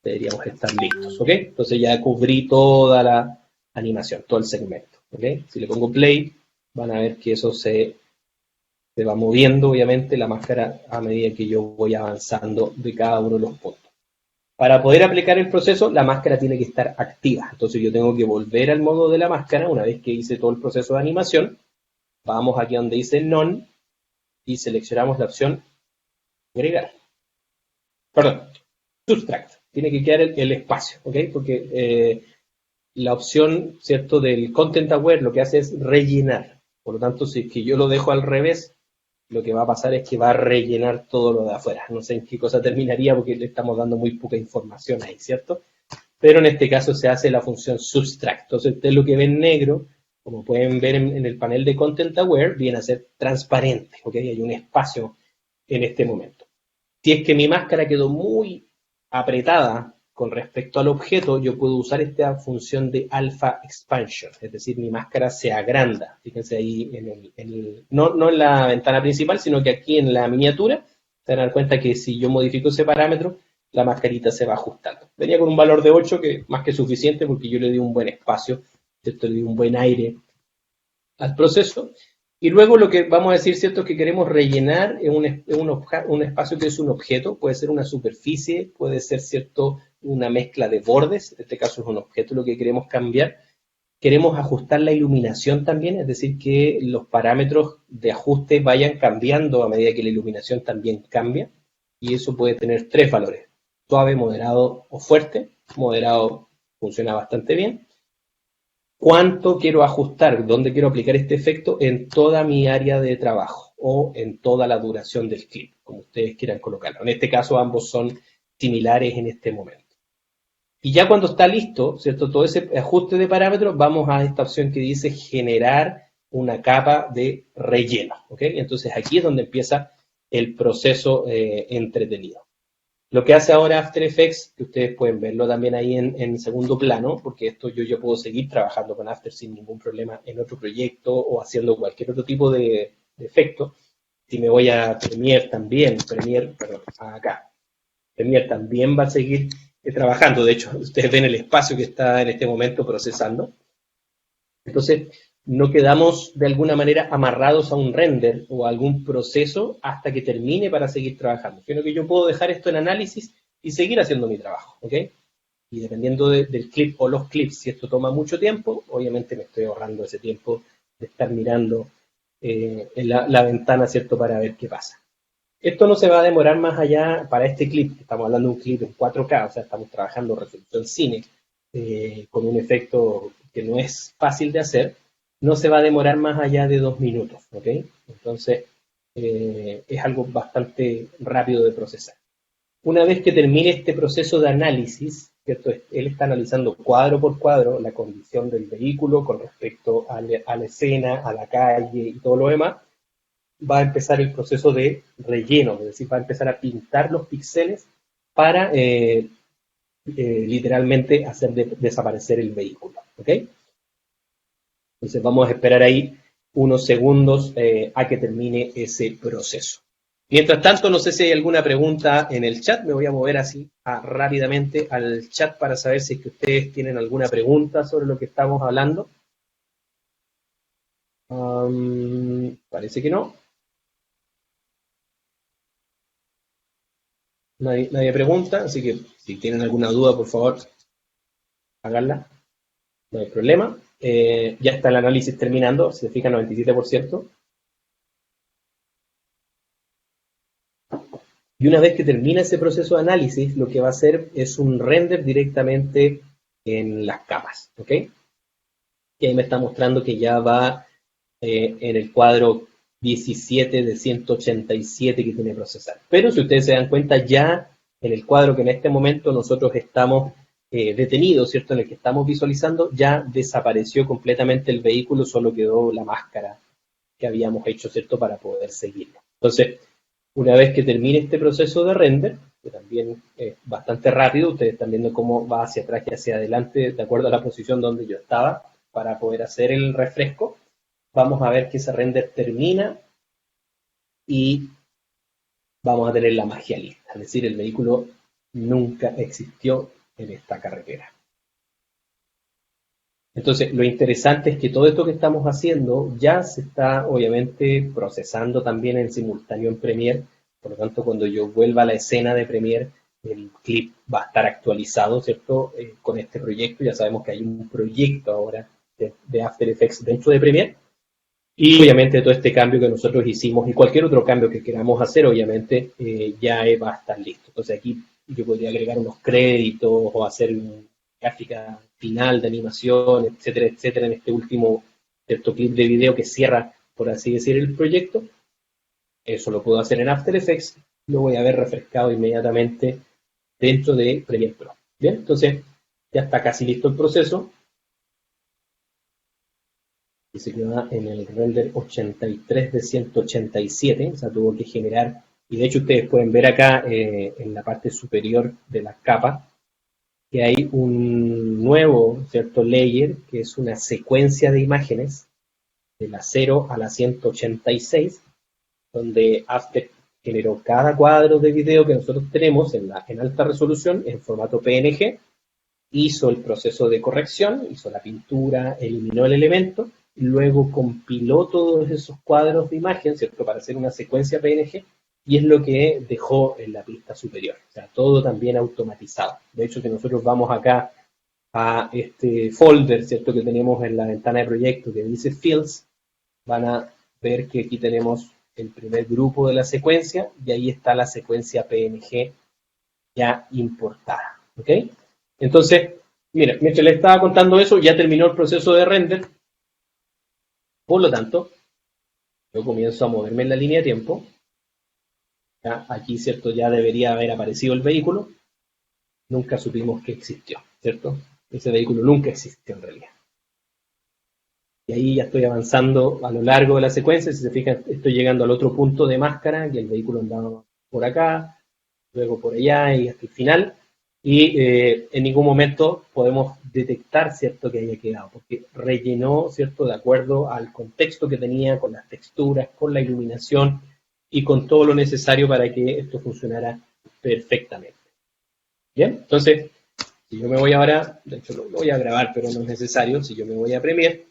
deberíamos estar listos, ¿ok? Entonces ya cubrí toda la animación, todo el segmento, ¿ok? Si le pongo play, van a ver que eso se va moviendo, obviamente, la máscara a medida que yo voy avanzando de cada uno de los puntos. Para poder aplicar el proceso, la máscara tiene que estar activa. Entonces yo tengo que volver al modo de la máscara una vez que hice todo el proceso de animación. Vamos aquí donde dice None y seleccionamos la opción agregar. Perdón, subtract. Tiene que quedar el espacio, ¿ok? Porque la opción, ¿cierto?, del Content Aware lo que hace es rellenar. Por lo tanto, si es que yo lo dejo al revés, lo que va a pasar es que va a rellenar todo lo de afuera. No sé en qué cosa terminaría porque le estamos dando muy poca información ahí, ¿cierto? Pero en este caso se hace la función subtract. Entonces, ustedes lo que ven negro, como pueden ver en el panel de Content Aware, viene a ser transparente, ¿ok? Hay un espacio en este momento. Si es que mi máscara quedó muy apretada con respecto al objeto, yo puedo usar esta función de alpha expansion, es decir, mi máscara se agranda. Fíjense ahí, no en la ventana principal, sino que aquí en la miniatura, se van a dar cuenta que si yo modifico ese parámetro, la mascarita se va ajustando. Venía con un valor de 8, que más que suficiente porque yo le di un buen espacio, ¿cierto? Le di un buen aire al proceso. Y luego lo que vamos a decir, ¿cierto?, es que queremos rellenar un espacio que es un objeto, puede ser una superficie, puede ser, ¿cierto?, una mezcla de bordes, en este caso es un objeto lo que queremos cambiar. Queremos ajustar la iluminación también, es decir, que los parámetros de ajuste vayan cambiando a medida que la iluminación también cambia, y eso puede tener 3 valores: suave, moderado o fuerte. Moderado funciona bastante bien. ¿Cuánto quiero ajustar? ¿Dónde quiero aplicar este efecto? En toda mi área de trabajo o en toda la duración del clip, como ustedes quieran colocarlo. En este caso ambos son similares en este momento. Y ya cuando está listo, ¿cierto? Todo ese ajuste de parámetros, vamos a esta opción que dice generar una capa de relleno, ¿ok? Entonces aquí es donde empieza el proceso entretenido. Lo que hace ahora After Effects, que ustedes pueden verlo también ahí en segundo plano, porque esto yo puedo seguir trabajando con After sin ningún problema en otro proyecto o haciendo cualquier otro tipo de efecto. Si me voy a Premiere también, perdón, acá, Premiere también va a seguir trabajando. De hecho, ustedes ven el espacio que está en este momento procesando. Entonces, no quedamos de alguna manera amarrados a un render o a algún proceso hasta que termine para seguir trabajando, sino que yo puedo dejar esto en análisis y seguir haciendo mi trabajo, ¿ok? Y dependiendo del clip o los clips, si esto toma mucho tiempo, obviamente me estoy ahorrando ese tiempo de estar mirando en la ventana, ¿cierto?, para ver qué pasa. Esto no se va a demorar más allá para este clip, estamos hablando de un clip en 4K, o sea, estamos trabajando resolución cine, con un efecto que no es fácil de hacer, no se va a demorar más allá de 2 minutos, ¿ok? Entonces, es algo bastante rápido de procesar. Una vez que termine este proceso de análisis, ¿cierto? Él está analizando cuadro por cuadro la condición del vehículo con respecto a la escena, a la calle y todo lo demás, va a empezar el proceso de relleno, es decir, va a empezar a pintar los píxeles para literalmente hacer desaparecer el vehículo, ¿ok? Entonces vamos a esperar ahí unos segundos a que termine ese proceso. Mientras tanto, no sé si hay alguna pregunta en el chat, me voy a mover así rápidamente al chat para saber si es que ustedes tienen alguna pregunta sobre lo que estamos hablando. Parece que no. Nadie pregunta, así que si tienen alguna duda, por favor, háganla. No hay problema. Ya está el análisis terminando, se fija 97%. Y una vez que termina ese proceso de análisis, lo que va a hacer es un render directamente en las capas, ¿ok? Y ahí me está mostrando que ya va en el cuadro 17 de 187 que tiene que procesar. Pero si ustedes se dan cuenta, ya en el cuadro que en este momento nosotros estamos detenidos, ¿cierto? En el que estamos visualizando, ya desapareció completamente el vehículo, solo quedó la máscara que habíamos hecho, ¿cierto? Para poder seguirlo. Entonces, una vez que termine este proceso de render, que también es bastante rápido, ustedes están viendo cómo va hacia atrás y hacia adelante, de acuerdo a la posición donde yo estaba, para poder hacer el refresco. Vamos a ver que ese render termina y vamos a tener la magia lista. Es decir, el vehículo nunca existió en esta carretera. Entonces, lo interesante es que todo esto que estamos haciendo ya se está, obviamente, procesando también en simultáneo en Premiere. Por lo tanto, cuando yo vuelva a la escena de Premiere, el clip va a estar actualizado, ¿cierto? Con este proyecto. Ya sabemos que hay un proyecto ahora de After Effects dentro de Premiere. Y obviamente todo este cambio que nosotros hicimos y cualquier otro cambio que queramos hacer, obviamente, ya va a estar listo. Entonces aquí yo podría agregar unos créditos o hacer una gráfica final de animación, etcétera, etcétera, en este último cierto clip de video que cierra, por así decir, el proyecto. Eso lo puedo hacer en After Effects, lo voy a ver refrescado inmediatamente dentro de Premiere Pro. Bien, entonces ya está casi listo el proceso. Y se queda en el render 83 de 187, o sea, tuvo que generar, y de hecho ustedes pueden ver acá en la parte superior de la capa, que hay un nuevo, ¿cierto?, layer, que es una secuencia de imágenes de la 0 a la 186, donde After generó cada cuadro de video que nosotros tenemos en alta resolución en formato PNG, hizo el proceso de corrección, hizo la pintura, eliminó el elemento, y luego compiló todos esos cuadros de imagen, ¿cierto?, para hacer una secuencia PNG, y es lo que dejó en la pista superior. O sea, todo también automatizado. De hecho, si nosotros vamos acá a este folder, ¿cierto?, que tenemos en la ventana de proyecto que dice Fields, van a ver que aquí tenemos el primer grupo de la secuencia, y ahí está la secuencia PNG ya importada. ¿Ok? Entonces, mira, mientras le estaba contando eso, ya terminó el proceso de render. Por lo tanto, yo comienzo a moverme en la línea de tiempo. Ya, aquí, ¿cierto? Ya debería haber aparecido el vehículo. Nunca supimos que existió. ¿cierto? Ese vehículo nunca existió en realidad. Y ahí ya estoy avanzando a lo largo de la secuencia. Si se fijan, estoy llegando al otro punto de máscara, que el vehículo andaba por acá, luego por allá y hasta el final. Y en ningún momento podemos detectar, ¿cierto?, que haya quedado, porque rellenó, ¿cierto?, de acuerdo al contexto que tenía, con las texturas, con la iluminación y con todo lo necesario para que esto funcionara perfectamente. Bien, entonces, si yo me voy ahora, de hecho lo voy a grabar, pero no es necesario, si yo me voy a Premiere,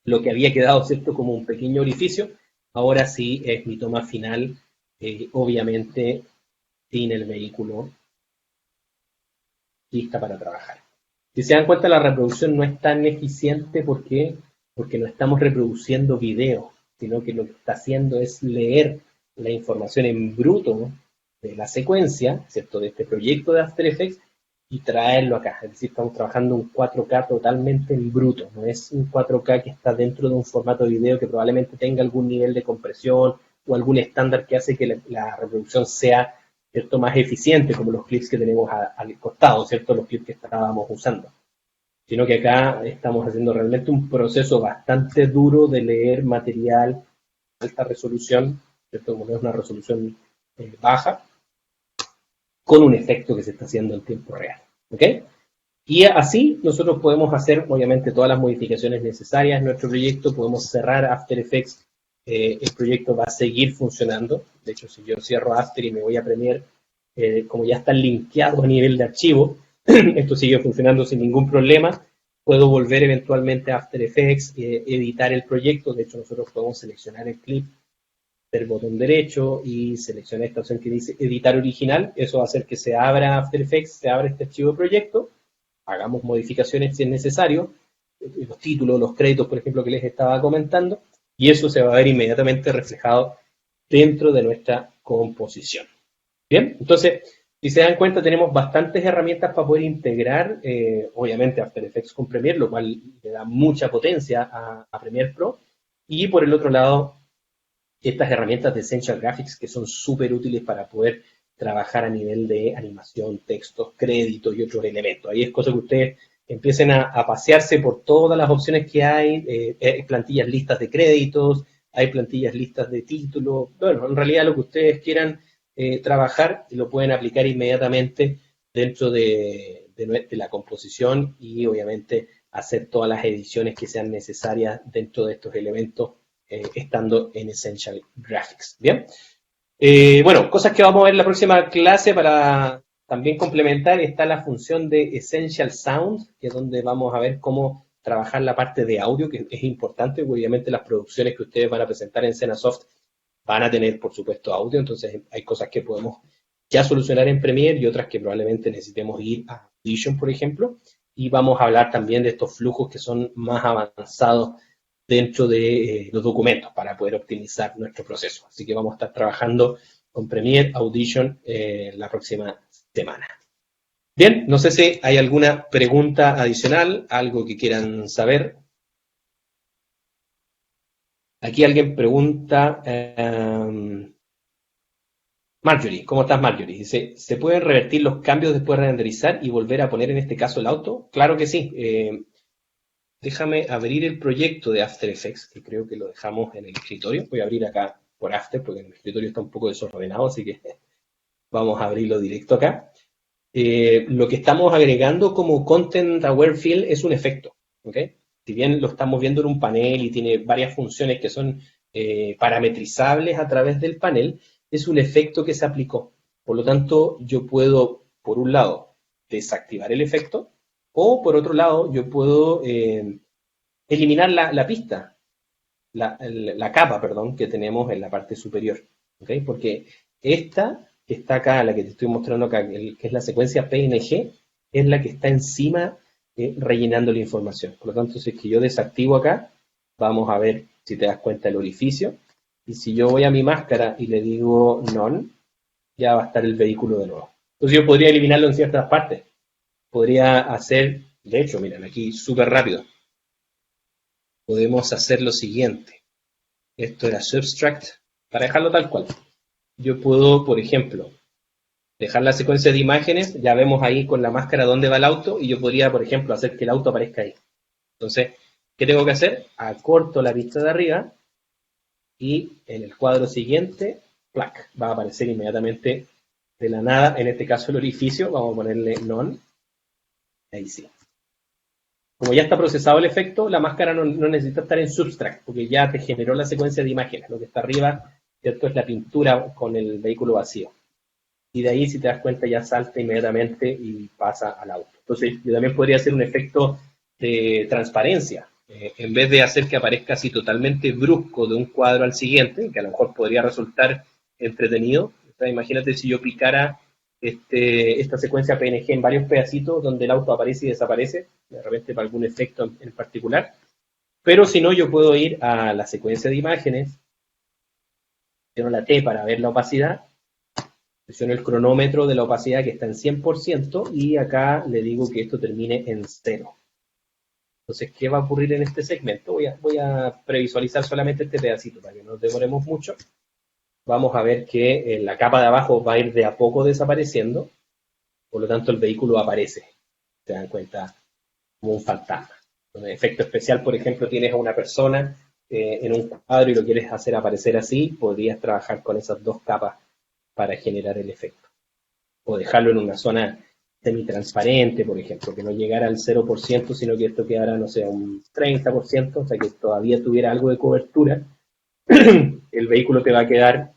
lo que había quedado, ¿cierto?, como un pequeño orificio, ahora sí es mi toma final, obviamente sin el vehículo lista para trabajar. Si se dan cuenta, la reproducción no es tan eficiente porque no estamos reproduciendo video, sino que lo que está haciendo es leer la información en bruto de la secuencia, ¿cierto?, de este proyecto de After Effects y traerlo acá. Es decir, estamos trabajando un 4K totalmente en bruto, no es un 4K que está dentro de un formato de video que probablemente tenga algún nivel de compresión o algún estándar que hace que la reproducción sea, ¿cierto?, más eficiente, como los clips que tenemos al costado, ¿cierto?, los clips que estábamos usando. Sino que acá estamos haciendo realmente un proceso bastante duro de leer material de alta resolución, ¿cierto?, como es una resolución baja, con un efecto que se está haciendo en tiempo real. ¿Ok? Y así nosotros podemos hacer, obviamente, todas las modificaciones necesarias en nuestro proyecto, podemos cerrar After Effects, el proyecto va a seguir funcionando. De hecho, si yo cierro After y me voy a Premiere, como ya está linkeado a nivel de archivo, esto sigue funcionando sin ningún problema. Puedo volver eventualmente a After Effects, editar el proyecto. De hecho, nosotros podemos seleccionar el clip del botón derecho y seleccionar esta opción que dice editar original. Eso va a hacer que se abra After Effects, se abra este archivo de proyecto, hagamos modificaciones si es necesario, los títulos, los créditos, por ejemplo, que les estaba comentando, y eso se va a ver inmediatamente reflejado dentro de nuestra composición. Bien, entonces, si se dan cuenta, tenemos bastantes herramientas para poder integrar, obviamente, After Effects con Premiere, lo cual le da mucha potencia a Premiere Pro, y por el otro lado, estas herramientas de Essential Graphics que son súper útiles para poder trabajar a nivel de animación, textos, créditos y otros elementos. Ahí es cosa que ustedes empiecen a pasearse por todas las opciones que hay plantillas listas de créditos, hay plantillas listas de títulos. Bueno, en realidad lo que ustedes quieran trabajar lo pueden aplicar inmediatamente dentro de la composición y obviamente hacer todas las ediciones que sean necesarias dentro de estos elementos estando en Essential Graphics. Bien. Bueno, cosas que vamos a ver en la próxima clase para también complementar. Está la función de Essential Sound, que es donde vamos a ver cómo trabajar la parte de audio, que es importante. Obviamente las producciones que ustedes van a presentar en Cenasoft van a tener, por supuesto, audio. Entonces hay cosas que podemos ya solucionar en Premiere y otras que probablemente necesitemos ir a Audition, por ejemplo. Y vamos a hablar también de estos flujos que son más avanzados dentro de los documentos para poder optimizar nuestro proceso. Así que vamos a estar trabajando con Premiere, Audition la próxima semana. Bien, no sé si hay alguna pregunta adicional, algo que quieran saber. Aquí alguien pregunta, Marjorie, ¿cómo estás, Marjorie? Dice, ¿se pueden revertir los cambios después de renderizar y volver a poner en este caso el auto? Claro que sí. Déjame abrir el proyecto de After Effects, que creo que lo dejamos en el escritorio. Voy a abrir acá por After, porque en el escritorio está un poco desordenado, así que vamos a abrirlo directo acá. Lo que estamos agregando como Content Aware Fill es un efecto, ¿ok? Si bien lo estamos viendo en un panel y tiene varias funciones que son parametrizables a través del panel, es un efecto que se aplicó. Por lo tanto, yo puedo, por un lado, desactivar el efecto, o por otro lado, yo puedo eliminar la pista, la capa, perdón, que tenemos en la parte superior. ¿Okay? Porque esta que está acá, la que te estoy mostrando acá, que es la secuencia PNG, es la que está encima rellenando la información. Por lo tanto, si es que yo desactivo acá, vamos a ver si te das cuenta el orificio. Y si yo voy a mi máscara y le digo None, ya va a estar el vehículo de nuevo. Entonces yo podría eliminarlo en ciertas partes. Podría hacer, de hecho, miren, aquí súper rápido. Podemos hacer lo siguiente. Esto era Subtract. Para dejarlo tal cual. Yo puedo, por ejemplo, dejar la secuencia de imágenes, ya vemos ahí con la máscara dónde va el auto, y yo podría, por ejemplo, hacer que el auto aparezca ahí. Entonces, ¿qué tengo que hacer? Acorto la pista de arriba, y en el cuadro siguiente, ¡plac!, va a aparecer inmediatamente de la nada, en este caso el orificio, vamos a ponerle none, ahí sí. Como ya está procesado el efecto, la máscara no necesita estar en Substract, porque ya te generó la secuencia de imágenes. Lo que está arriba, ¿cierto?, es la pintura con el vehículo vacío. Y de ahí, si te das cuenta, ya salta inmediatamente y pasa al auto. Entonces, yo también podría hacer un efecto de transparencia. En vez de hacer que aparezca así totalmente brusco de un cuadro al siguiente, que a lo mejor podría resultar entretenido. O sea, imagínate si yo picara esta secuencia PNG en varios pedacitos donde el auto aparece y desaparece, de repente para algún efecto en particular. Pero si no, yo puedo ir a la secuencia de imágenes, presiono la T para ver la opacidad, presiono el cronómetro de la opacidad que está en 100% y acá le digo que esto termine en 0. Entonces, ¿qué va a ocurrir en este segmento? Voy a previsualizar solamente este pedacito para que no nos demoremos mucho. Vamos a ver que la capa de abajo va a ir de a poco desapareciendo, por lo tanto el vehículo aparece, se dan cuenta, como un fantasma. En efecto especial, por ejemplo, tienes a una persona en un cuadro y lo quieres hacer aparecer así, podrías trabajar con esas dos capas para generar el efecto. O dejarlo en una zona semitransparente, por ejemplo, que no llegara al 0%, sino que esto quedara, no sé, un 30%, o sea, que todavía tuviera algo de cobertura, el vehículo te va a quedar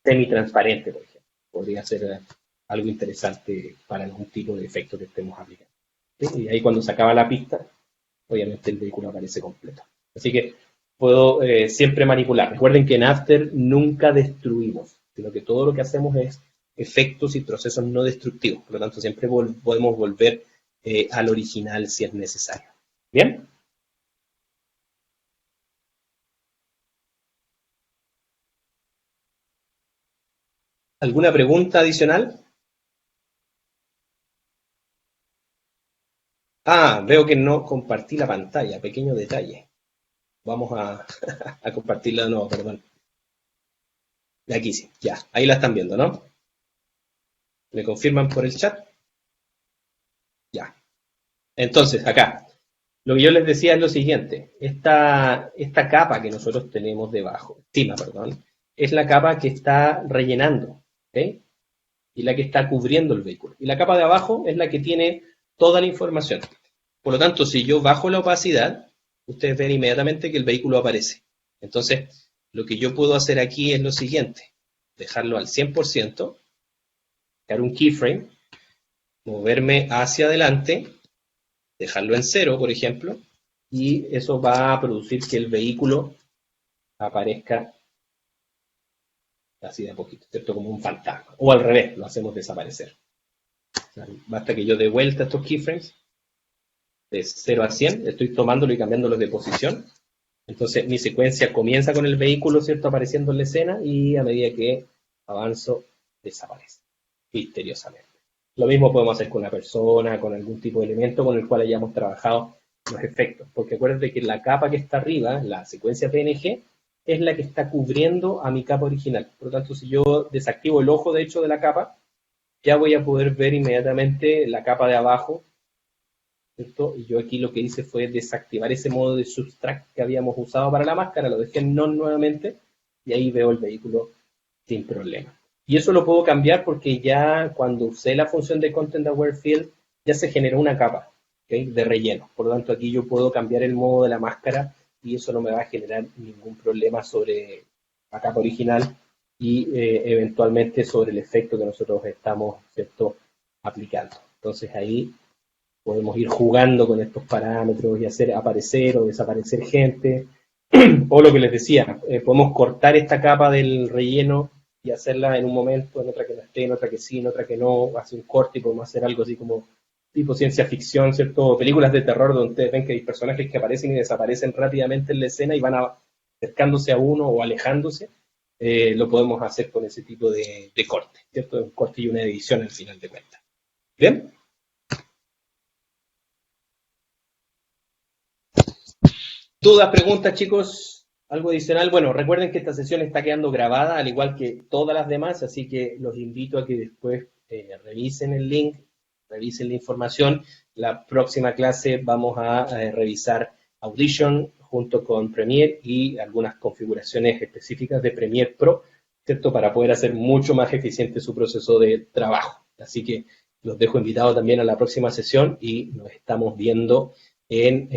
semitransparente, por ejemplo. Podría ser algo interesante para algún tipo de efecto que estemos aplicando. ¿Sí? Y ahí cuando se acaba la pista, obviamente el vehículo aparece completo. Así que puedo siempre manipular. Recuerden que en After nunca destruimos, sino que todo lo que hacemos es efectos y procesos no destructivos. Por lo tanto, siempre podemos volver al original si es necesario. ¿Bien? ¿Alguna pregunta adicional? Ah, veo que no compartí la pantalla. Pequeño detalle. Vamos a compartirla de nuevo, perdón. De aquí sí, ya. Ahí la están viendo, ¿no? ¿Me confirman por el chat? Ya. Entonces, acá, lo que yo les decía es lo siguiente. Esta capa que nosotros tenemos debajo, encima, perdón, es la capa que está rellenando, ¿ok? Y la que está cubriendo el vehículo. Y la capa de abajo es la que tiene toda la información. Por lo tanto, si yo bajo la opacidad, ustedes ven inmediatamente que el vehículo aparece. Entonces, lo que yo puedo hacer aquí es lo siguiente. Dejarlo al 100%, crear un keyframe, moverme hacia adelante, dejarlo en 0, por ejemplo, y eso va a producir que el vehículo aparezca así de a poquito, ¿cierto? Como un fantasma. O al revés, lo hacemos desaparecer. O sea, basta que yo dé vuelta estos keyframes de 0 a 100, estoy tomándolo y cambiándolo de posición. Entonces mi secuencia comienza con el vehículo, ¿cierto?, apareciendo en la escena, y a medida que avanzo, desaparece misteriosamente. Lo mismo podemos hacer con una persona, con algún tipo de elemento con el cual hayamos trabajado los efectos. Porque acuérdate que la capa que está arriba, la secuencia PNG, es la que está cubriendo a mi capa original. Por lo tanto, si yo desactivo el ojo, de hecho, de la capa, ya voy a poder ver inmediatamente la capa de abajo, ¿cierto? Y yo aquí lo que hice fue desactivar ese modo de subtract que habíamos usado para la máscara, lo dejé en none nuevamente, y ahí veo el vehículo sin problema. Y eso lo puedo cambiar porque ya cuando usé la función de Content Aware Field, ya se generó una capa, ¿okay?, de relleno. Por lo tanto, aquí yo puedo cambiar el modo de la máscara y eso no me va a generar ningún problema sobre la capa original y eventualmente sobre el efecto que nosotros estamos, ¿cierto?, aplicando. Entonces ahí podemos ir jugando con estos parámetros y hacer aparecer o desaparecer gente. O lo que les decía, podemos cortar esta capa del relleno y hacerla en un momento, en otra que no esté, en otra que sí, en otra que no, hace un corte y podemos hacer algo así como tipo ciencia ficción, ¿cierto? O películas de terror donde ustedes ven que hay personajes que aparecen y desaparecen rápidamente en la escena y van acercándose a uno o alejándose. Lo podemos hacer con ese tipo de corte, ¿cierto? Un corte y una edición al final de cuentas. ¿Bien? ¿Dudas, preguntas, chicos? ¿Algo adicional? Bueno, recuerden que esta sesión está quedando grabada, al igual que todas las demás, así que los invito a que después revisen el link, revisen la información. La próxima clase vamos a revisar Audition junto con Premiere y algunas configuraciones específicas de Premiere Pro, ¿cierto? Para poder hacer mucho más eficiente su proceso de trabajo. Así que los dejo invitados también a la próxima sesión y nos estamos viendo en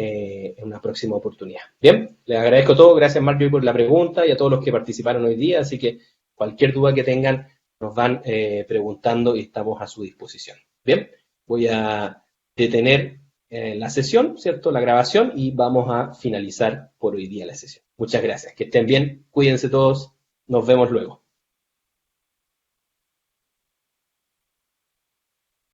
una próxima oportunidad. Bien, les agradezco todo. Gracias, Marjorie, por la pregunta y a todos los que participaron hoy día. Así que cualquier duda que tengan nos van preguntando y estamos a su disposición. Bien, voy a detener la sesión, ¿cierto? La grabación y vamos a finalizar por hoy día la sesión. Muchas gracias. Que estén bien. Cuídense todos. Nos vemos luego.